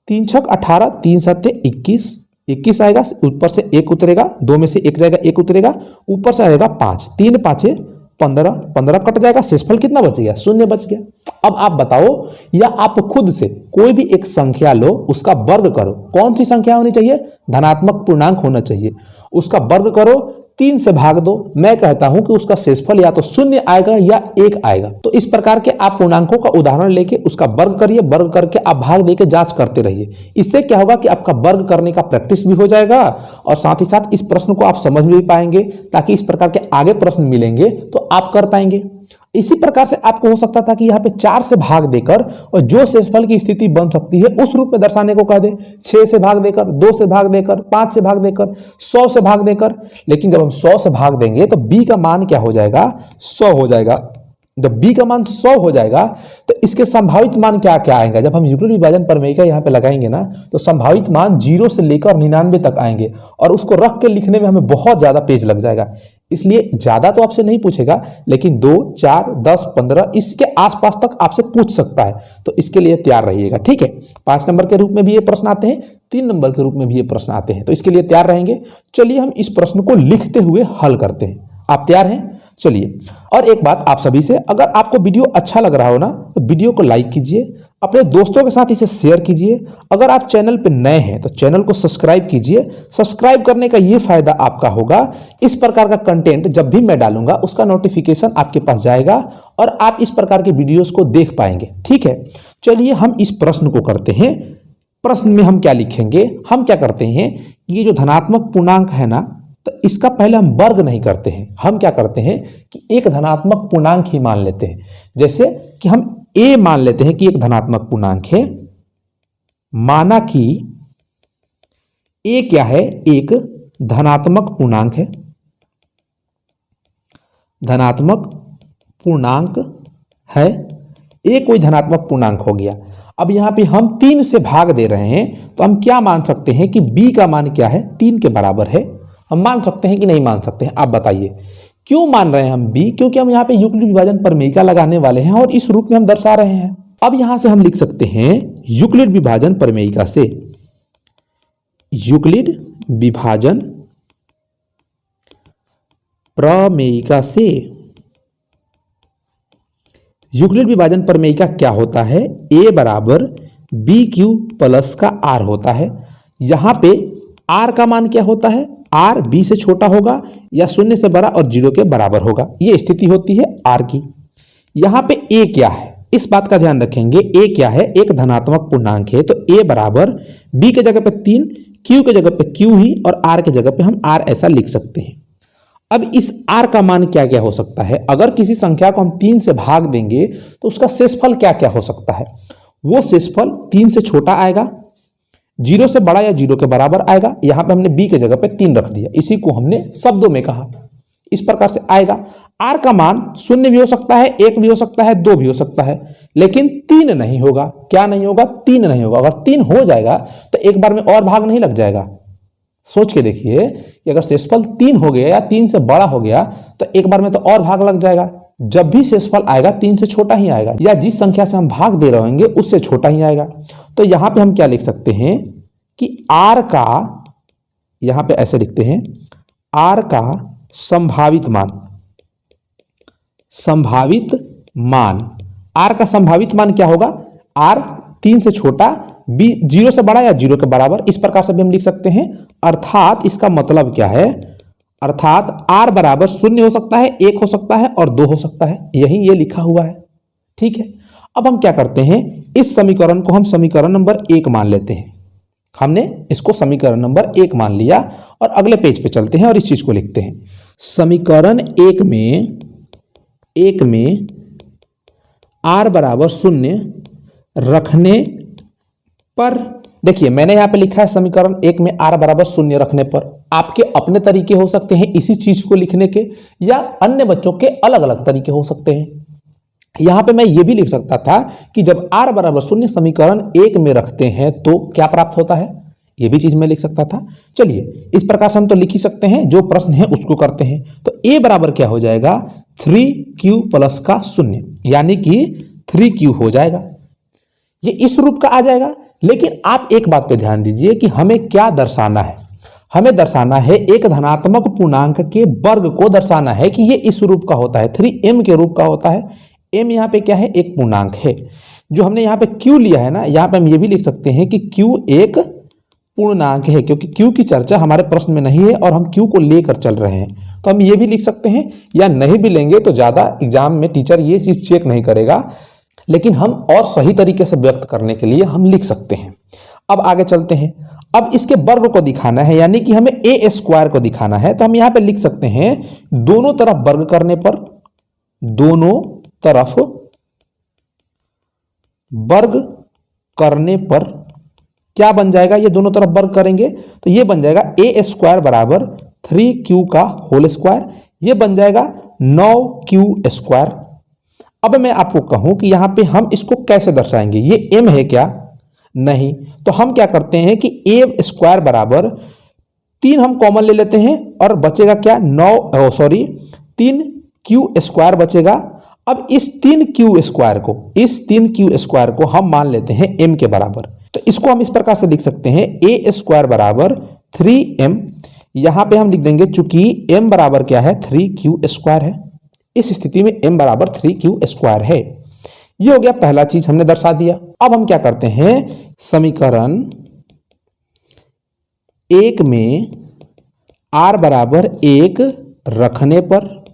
3 छक 18, 3 सत्ते 21, 21 आएगा, ऊपर से 1 उतरेगा, 2 में से 1 जाएगा, 1 उतरेगा, ऊपर से आएगा 5, 3 पाँचे 15, 15 कट जाएगा, शेषफल कितना बच गया, 0 बच गया। अब आप बताओ, या आप खुद से कोई भी एक संख्या लो, उसका वर्ग करो। कौन सी संख्या होनी चाहिए, धनात्मक पूर्णांक होना चाहिए, उसका वर्ग करो, 3 से भाग दो। मैं कहता हूं कि उसका शेषफल या तो 0 आएगा या 1 आएगा। तो इस प्रकार के आप पूर्णांकों का उदाहरण लेके उसका वर्ग करिए, वर्ग करके आप भाग देके जांच करते रहिए। इससे क्या होगा कि आपका वर्ग करने का प्रैक्टिस भी हो जाएगा और साथ ही साथ इस प्रश्न को आप समझ भी पाएंगे, ताकि इस प्रकार के आगे प्रश्न मिलेंगे तो आप कर पाएंगे। इसी प्रकार से आपको हो सकता था कि यहाँ पे 4 से भाग देकर और जो शेषफल की स्थिति बन सकती है उस रूप में दर्शाने को कह दे, 6 से भाग देकर, 2 से भाग देकर, 5 से भाग देकर, 100 से भाग देकर। लेकिन जब हम 100 से भाग देंगे तो b का मान क्या हो जाएगा, 100 हो जाएगा। जब b का मान 100 हो जाएगा तो इसके संभावित मान क्या क्या आएंगे, जब हम यूक्लिड विभाजन प्रमेय का यहाँ पे लगाएंगे ना, तो संभावित मान 0 से लेकर 99 तक आएंगे और उसको रख के लिखने में हमें बहुत ज्यादा पेज लग जाएगा। इसलिए ज्यादा तो आपसे नहीं पूछेगा, लेकिन 2, 4, 10, 15 इसके आसपास तक आपसे पूछ सकता है, तो इसके लिए तैयार रहिएगा, ठीक है। 5 नंबर के रूप में भी ये प्रश्न आते हैं, 3 नंबर के रूप में भी ये प्रश्न आते हैं, तो इसके लिए तैयार रहेंगे। चलिए हम इस प्रश्न को लिखते हुए हल करते हैं। आप तैयार हैं, चलिए। और एक बात आप सभी से, अगर आपको वीडियो अच्छा लग रहा हो ना, तो वीडियो को लाइक कीजिए, अपने दोस्तों के साथ इसे शेयर कीजिए। अगर आप चैनल पर नए हैं तो चैनल को सब्सक्राइब कीजिए। सब्सक्राइब करने का ये फायदा आपका होगा, इस प्रकार का कंटेंट जब भी मैं डालूंगा उसका नोटिफिकेशन आपके पास जाएगा और आप इस प्रकार के वीडियोस को देख पाएंगे, ठीक है। चलिए हम इस प्रश्न को करते हैं। प्रश्न में हम क्या लिखेंगे, हम क्या करते हैं, ये जो धनात्मक पूर्णांक है ना, तो इसका पहले हम वर्ग नहीं करते हैं। हम क्या करते हैं कि एक धनात्मक पूर्णांक ही मान लेते हैं। जैसे कि हम a मान लेते हैं कि एक धनात्मक पूर्णांक है, माना कि a क्या है, एक धनात्मक पूर्णांक है, धनात्मक पूर्णांक है, a कोई धनात्मक पूर्णांक हो गया। अब यहां पे हम 3 से भाग दे रहे हैं, तो हम क्या मान सकते हैं कि b का मान क्या है, 3 के बराबर है। हम मान सकते हैं कि नहीं मान सकते हैं, आप बताइए। क्यों मान रहे हैं हम b, क्योंकि हम यहाँ पे यूक्लिड विभाजन प्रमेय लगाने वाले हैं और इस रूप में हम दर्शा रहे हैं। अब यहां से हम लिख सकते हैं यूक्लिड विभाजन प्रमेय से, यूक्लिड विभाजन प्रमेय से, यूक्लिड विभाजन प्रमेय क्या होता है, a बराबर बी क्यू प्लस का r होता है। यहां पे r का मान क्या होता है, r b से छोटा होगा या 0 से बड़ा और 0 के बराबर होगा, ये स्थिति होती है r की। यहां पे a क्या है, इस बात का ध्यान रखेंगे, a क्या है, एक धनात्मक पूर्णांक है, तो a बराबर b के जगह पे 3, q के जगह पे q ही और r के जगह पे हम r ऐसा लिख सकते हैं। अब इस r का मान क्या क्या हो सकता है, अगर किसी संख्या को हम 3 से भाग देंगे तो उसका शेषफल क्या क्या हो सकता है, वो शेषफल 3 से छोटा आएगा, 0 से बड़ा या 0 के बराबर आएगा। यहां पे हमने b के जगह पे 3 रख दिया, इसी को हमने शब्दों में कहा, इस प्रकार से आएगा। r का मान 0 भी हो सकता है, 1 भी हो सकता है, 2 भी हो सकता है, लेकिन 3 नहीं होगा। क्या नहीं होगा, 3 नहीं होगा। अगर 3 हो जाएगा तो एक बार में और भाग नहीं लग जाएगा। सोच के देखिए कि अगर शेषफल 3 हो गया या 3 से बड़ा हो गया तो एक बार में तो और भाग लग जाएगा। जब भी शेषफल आएगा 3 से छोटा ही आएगा, या जिस संख्या से हम भाग दे रहे होंगे उससे छोटा ही आएगा। तो यहां पे हम क्या लिख सकते हैं कि r का, यहां पे ऐसे लिखते हैं, r का संभावित मान, संभावित मान, r का संभावित मान क्या होगा, r 3 से छोटा, b 0 से बड़ा या 0 के बराबर, इस प्रकार से भी हम लिख सकते हैं। अर्थात इसका मतलब क्या है, अर्थात r बराबर 0 हो सकता है, 1 हो सकता है और 2 हो सकता है, यही ये लिखा हुआ है। ठीक है, अब हम क्या करते हैं, इस समीकरण को हम समीकरण नंबर 1 मान लेते हैं। हमने इसको समीकरण नंबर 1 मान लिया और अगले पेज पे चलते हैं और इस चीज को लिखते हैं। समीकरण 1 में r बराबर 0 रखने पर, देखिए मैंने यहां पे लिखा है समीकरण 1 में r बराबर 0 रखने पर। आपके अपने तरीके हो सकते हैं इसी चीज को लिखने के, या अन्य बच्चों के अलग अलग तरीके हो सकते हैं। यहां पे मैं ये भी लिख सकता था कि जब r बराबर 0 समीकरण 1 में रखते हैं तो क्या प्राप्त होता है, ये भी चीज मैं लिख सकता था। चलिए इस प्रकार से हम तो लिख ही सकते हैं, जो प्रश्न है उसको करते हैं। तो a बराबर क्या हो जाएगा, 3q प्लस का 0, यानी कि 3q हो जाएगा। ये इस रूप का आ जाएगा। लेकिन आप एक बात पे ध्यान दीजिए कि हमें क्या दर्शाना है, हमें दर्शाना है एक धनात्मक पूर्णांक के वर्ग को दर्शाना है कि ये इस रूप का होता है, 3m के रूप का होता है। m यहाँ पे क्या है, एक पूर्णांक है। जो हमने यहाँ पे q लिया है ना, यहाँ पे हम ये भी लिख सकते हैं कि q एक पूर्णांक है, क्योंकि q की चर्चा हमारे प्रश्न में नहीं है और हम q को लेकर चल रहे हैं। तो हम ये भी लिख सकते हैं, या नहीं भी लेंगे तो ज्यादा एग्जाम में टीचर ये चीज चेक नहीं करेगा, लेकिन हम और सही तरीके से व्यक्त करने के लिए हम लिख सकते हैं। अब आगे चलते हैं। अब इसके वर्ग को दिखाना है, यानी कि हमें a स्क्वायर को दिखाना है। तो हम यहां पे लिख सकते हैं, दोनों तरफ वर्ग करने पर, दोनों तरफ वर्ग करने पर क्या बन जाएगा, ये दोनों तरफ वर्ग करेंगे तो ये बन जाएगा a स्क्वायर बराबर 3q का होल स्क्वायर, ये बन जाएगा 9q स्क्वायर। अब मैं आपको कहूं कि यहां पे हम इसको कैसे दर्शाएंगे, ये m है क्या, नहीं, तो हम क्या करते हैं कि a स्क्वायर बराबर 3 हम कॉमन ले लेते हैं और बचेगा क्या, 3q स्क्वायर बचेगा। अब इस 3q स्क्वायर को हम मान लेते हैं m के बराबर। तो इसको हम इस प्रकार से लिख सकते हैं, a स्क्वायर बराबर 3m, यहां पे हम लिख देंगे चूंकि m बराबर क्या है, 3q स्क्वायर है। इस स्थिति में m बराबर 3q स्क्वायर है। ये हो गया पहला चीज, हमने दर्शा दिया। अब हम क्या करते हैं, समीकरण 1 में r बराबर 1 रखने पर,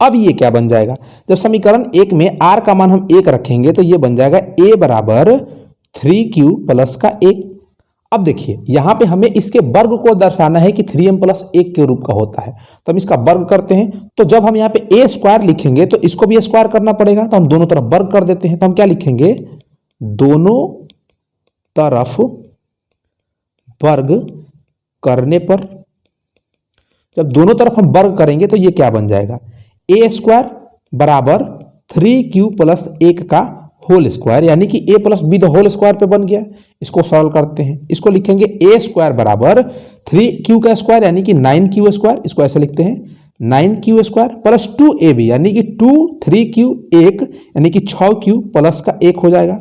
अब ये क्या बन जाएगा, जब समीकरण 1 में r का मान हम 1 रखेंगे तो ये बन जाएगा a बराबर 3q प्लस का 1। अब देखिए यहां पे हमें इसके वर्ग को दर्शाना है कि 3m प्लस 1 के रूप का होता है, तो हम इसका वर्ग करते हैं। तो जब हम यहाँ पे a स्क्वायर लिखेंगे तो इसको भी स्क्वायर करना पड़ेगा, तो हम दोनों तरफ वर्ग कर देते हैं। तो हम क्या लिखेंगे, दोनों तरफ वर्ग करने पर, जब दोनों तरफ हम वर्ग करेंगे तो ये क्या बन जाएगा, a स्क्वायर बराबर 3q प्लस 1 का होल स्क्वायर, यानी कि a plus b the whole square पे बन गया। इसको सॉल्व करते हैं, इसको लिखेंगे a स्क्वायर बराबर 3q का स्क्वायर यानी कि 9q स्क्वायर, इसको ऐसे लिखते हैं 9q स्क्वायर प्लस 2ab यानी कि 2 3q 1 यानी कि 6q प्लस का 1 हो जाएगा।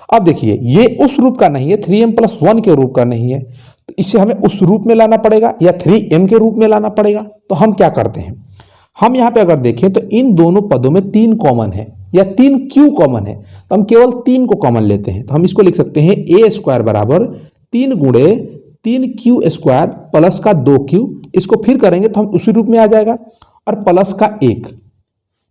अब देखिए ये उस रूप का नहीं है, 3m प्लस 1 के रूप का नहीं है, तो इसे हमें उस रूप में लाना पड़ेगा या 3m के रूप में लाना पड़ेगा। तो हम क्या करते हैं, हम यहाँ पे अगर देखें तो इन दोनों पदों में 3 कॉमन है या 3q कॉमन है, तो हम केवल 3 को कॉमन लेते हैं। तो हम इसको लिख सकते हैं a स्क्वायर बराबर 3 गुणे 3q स्क्वायर प्लस का 2q, इसको फिर करेंगे तो हम उसी रूप में आ जाएगा, और प्लस का 1।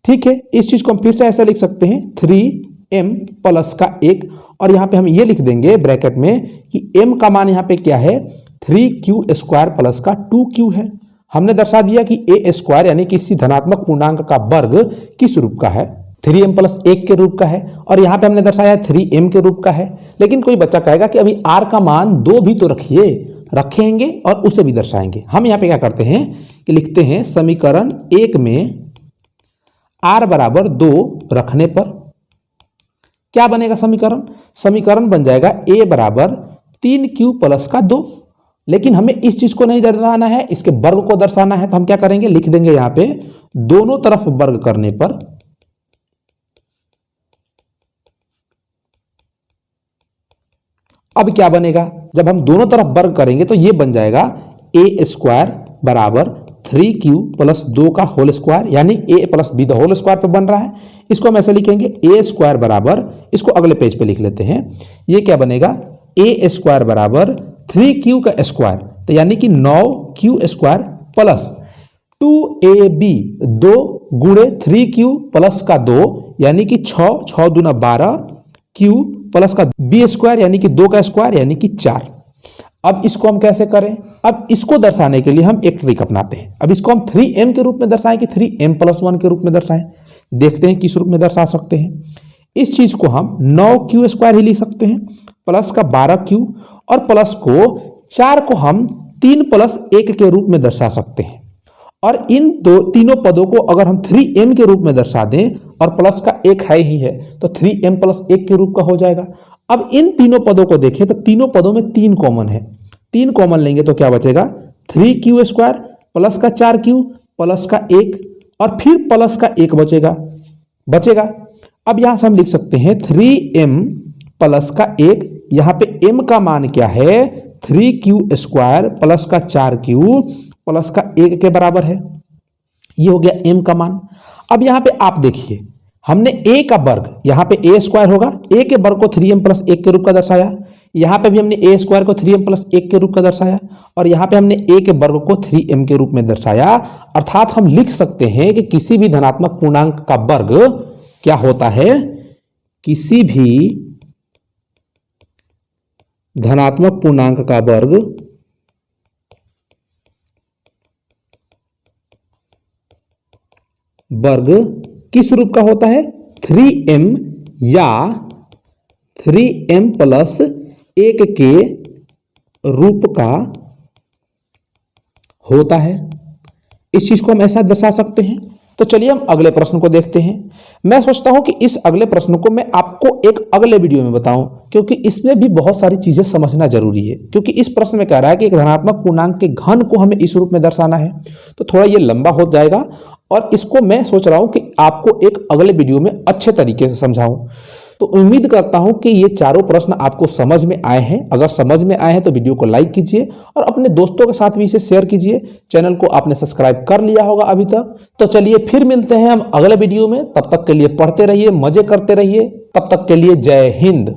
ठीक है, इस चीज को हम फिर से ऐसा लिख सकते हैं 3m प्लस का 1, और यहाँ पे हम ये लिख देंगे ब्रैकेट में कि m का मान यहाँ पे क्या है, 3q स्क्वायर प्लस का 2q है। हमने दर्शा दिया कि a स्क्वायर यानी किसी धनात्मक पूर्णांक का वर्ग किस रूप का है, 3m प्लस 1 के रूप का है, और यहाँ पे हमने दर्शाया 3m के रूप का है। लेकिन कोई बच्चा कहेगा कि अभी r का मान 2 भी तो रखेंगे और उसे भी दर्शाएंगे। हम यहाँ पे क्या करते हैं कि लिखते हैं समीकरण 1 में r बराबर 2 रखने पर क्या बनेगा, समीकरण बन जाएगा a बराबर 3q प्लस का 2। लेकिन हमें इस चीज को नहीं दर्शाना है, इसके वर्ग को दर्शाना है। तो हम क्या करेंगे, लिख देंगे यहां पे दोनों तरफ वर्ग करने पर, अब क्या बनेगा, जब हम दोनों तरफ वर्ग करेंगे तो ये बन जाएगा a स्क्वायर बराबर 3q प्लस 2 का होल स्क्वायर, यानी a plus b the whole square पे बन रहा है। इसको हम ऐसे लिखेंगे a स्क्वायर बराबर, इसको अगले पेज पे लिख लेते हैं, ये क्या बनेगा, a स्क्वायर बराबर 3q का स्क्वायर, तो यानी कि 9q स्क्वायर प्लस 2ab 2 गुणे 3q प्लस का 2 यानी कि 6, 6 दूना 12, q प्लस का b स्क्वायर यानी कि 2 का स्क्वायर यानी कि 4। अब इसको हम कैसे करें? अब इसको दर्शाने के लिए हम एक ट्रिक अपनाते हैं। अब इसको हम 3m के रूप में दर्शाएं कि 3m प्लस 1 के रूप में दर्शाएं। देखते हैं किस रूप में दर्शा सकते हैं। इस चीज को हम 9q स्क्वायर ही लिख सकते हैं प्लस का 12q और प्लस को 4 को हम 3 प्लस 1 के रूप में दर्शा सकते हैं। और इन तीनों पदों को अगर हम 3m के रूप में दर्शा दें और प्लस का 1 है ही है तो 3m प्लस 1 के रूप का हो जाएगा। अब इन तीनों पदों को देखें तो तीनों पदों में 3 कॉमन है। 3 कॉमन लेंगे तो क्या बचेगा? 3q स्क्वायर प्लस का 4q प्लस का 1 और फिर प्लस का 1 बचेगा। अब यहां से हम लिख सकते हैं 3m प्लस का 1, यहां पे m का मान क्या है? 3q स्क्वायर प्लस का 4q प्लस का 1 के बराबर है। ये हो गया m का मान। अब यहां पे आप देखिए हमने a का वर्ग, यहां पे a स्क्वायर होगा, a के वर्ग को 3m प्लस 1 के रूप का दर्शाया। यहां पे भी हमने a स्क्वायर को 3m प्लस 1 के रूप का दर्शाया और यहां पे हमने a के वर्ग को 3m के रूप में दर्शाया। अर्थात हम लिख सकते हैं कि किसी भी धनात्मक पूर्णांक का वर्ग क्या होता है? किसी भी धनात्मक पूर्णांक का वर्ग किस रूप का होता है? 3m या 3m प्लस 1 के रूप का होता है। इस चीज को हम ऐसा दर्शा सकते हैं। तो चलिए हम अगले प्रश्न को देखते हैं। मैं सोचता हूं कि इस अगले प्रश्न को मैं आपको एक अगले वीडियो में बताऊं क्योंकि इसमें भी बहुत सारी चीजें समझना जरूरी है। क्योंकि इस प्रश्न में कह रहा है कि एक धनात्मक पूर्णांक के घन को हमें इस रूप में दर्शाना है, तो थोड़ा ये लंबा हो जाएगा और इसको मैं सोच रहा हूं कि आपको एक अगले वीडियो में अच्छे तरीके से समझाऊं। तो उम्मीद करता हूं कि ये चारों प्रश्न आपको समझ में आए हैं। अगर समझ में आए हैं तो वीडियो को लाइक कीजिए और अपने दोस्तों के साथ भी इसे शेयर कीजिए। चैनल को आपने सब्सक्राइब कर लिया होगा अभी तक। तो चलिए फिर मिलते हैं हम अगले वीडियो में। तब तक के लिए पढ़ते रहिए, मजे करते रहिए। तब तक के लिए जय हिंद।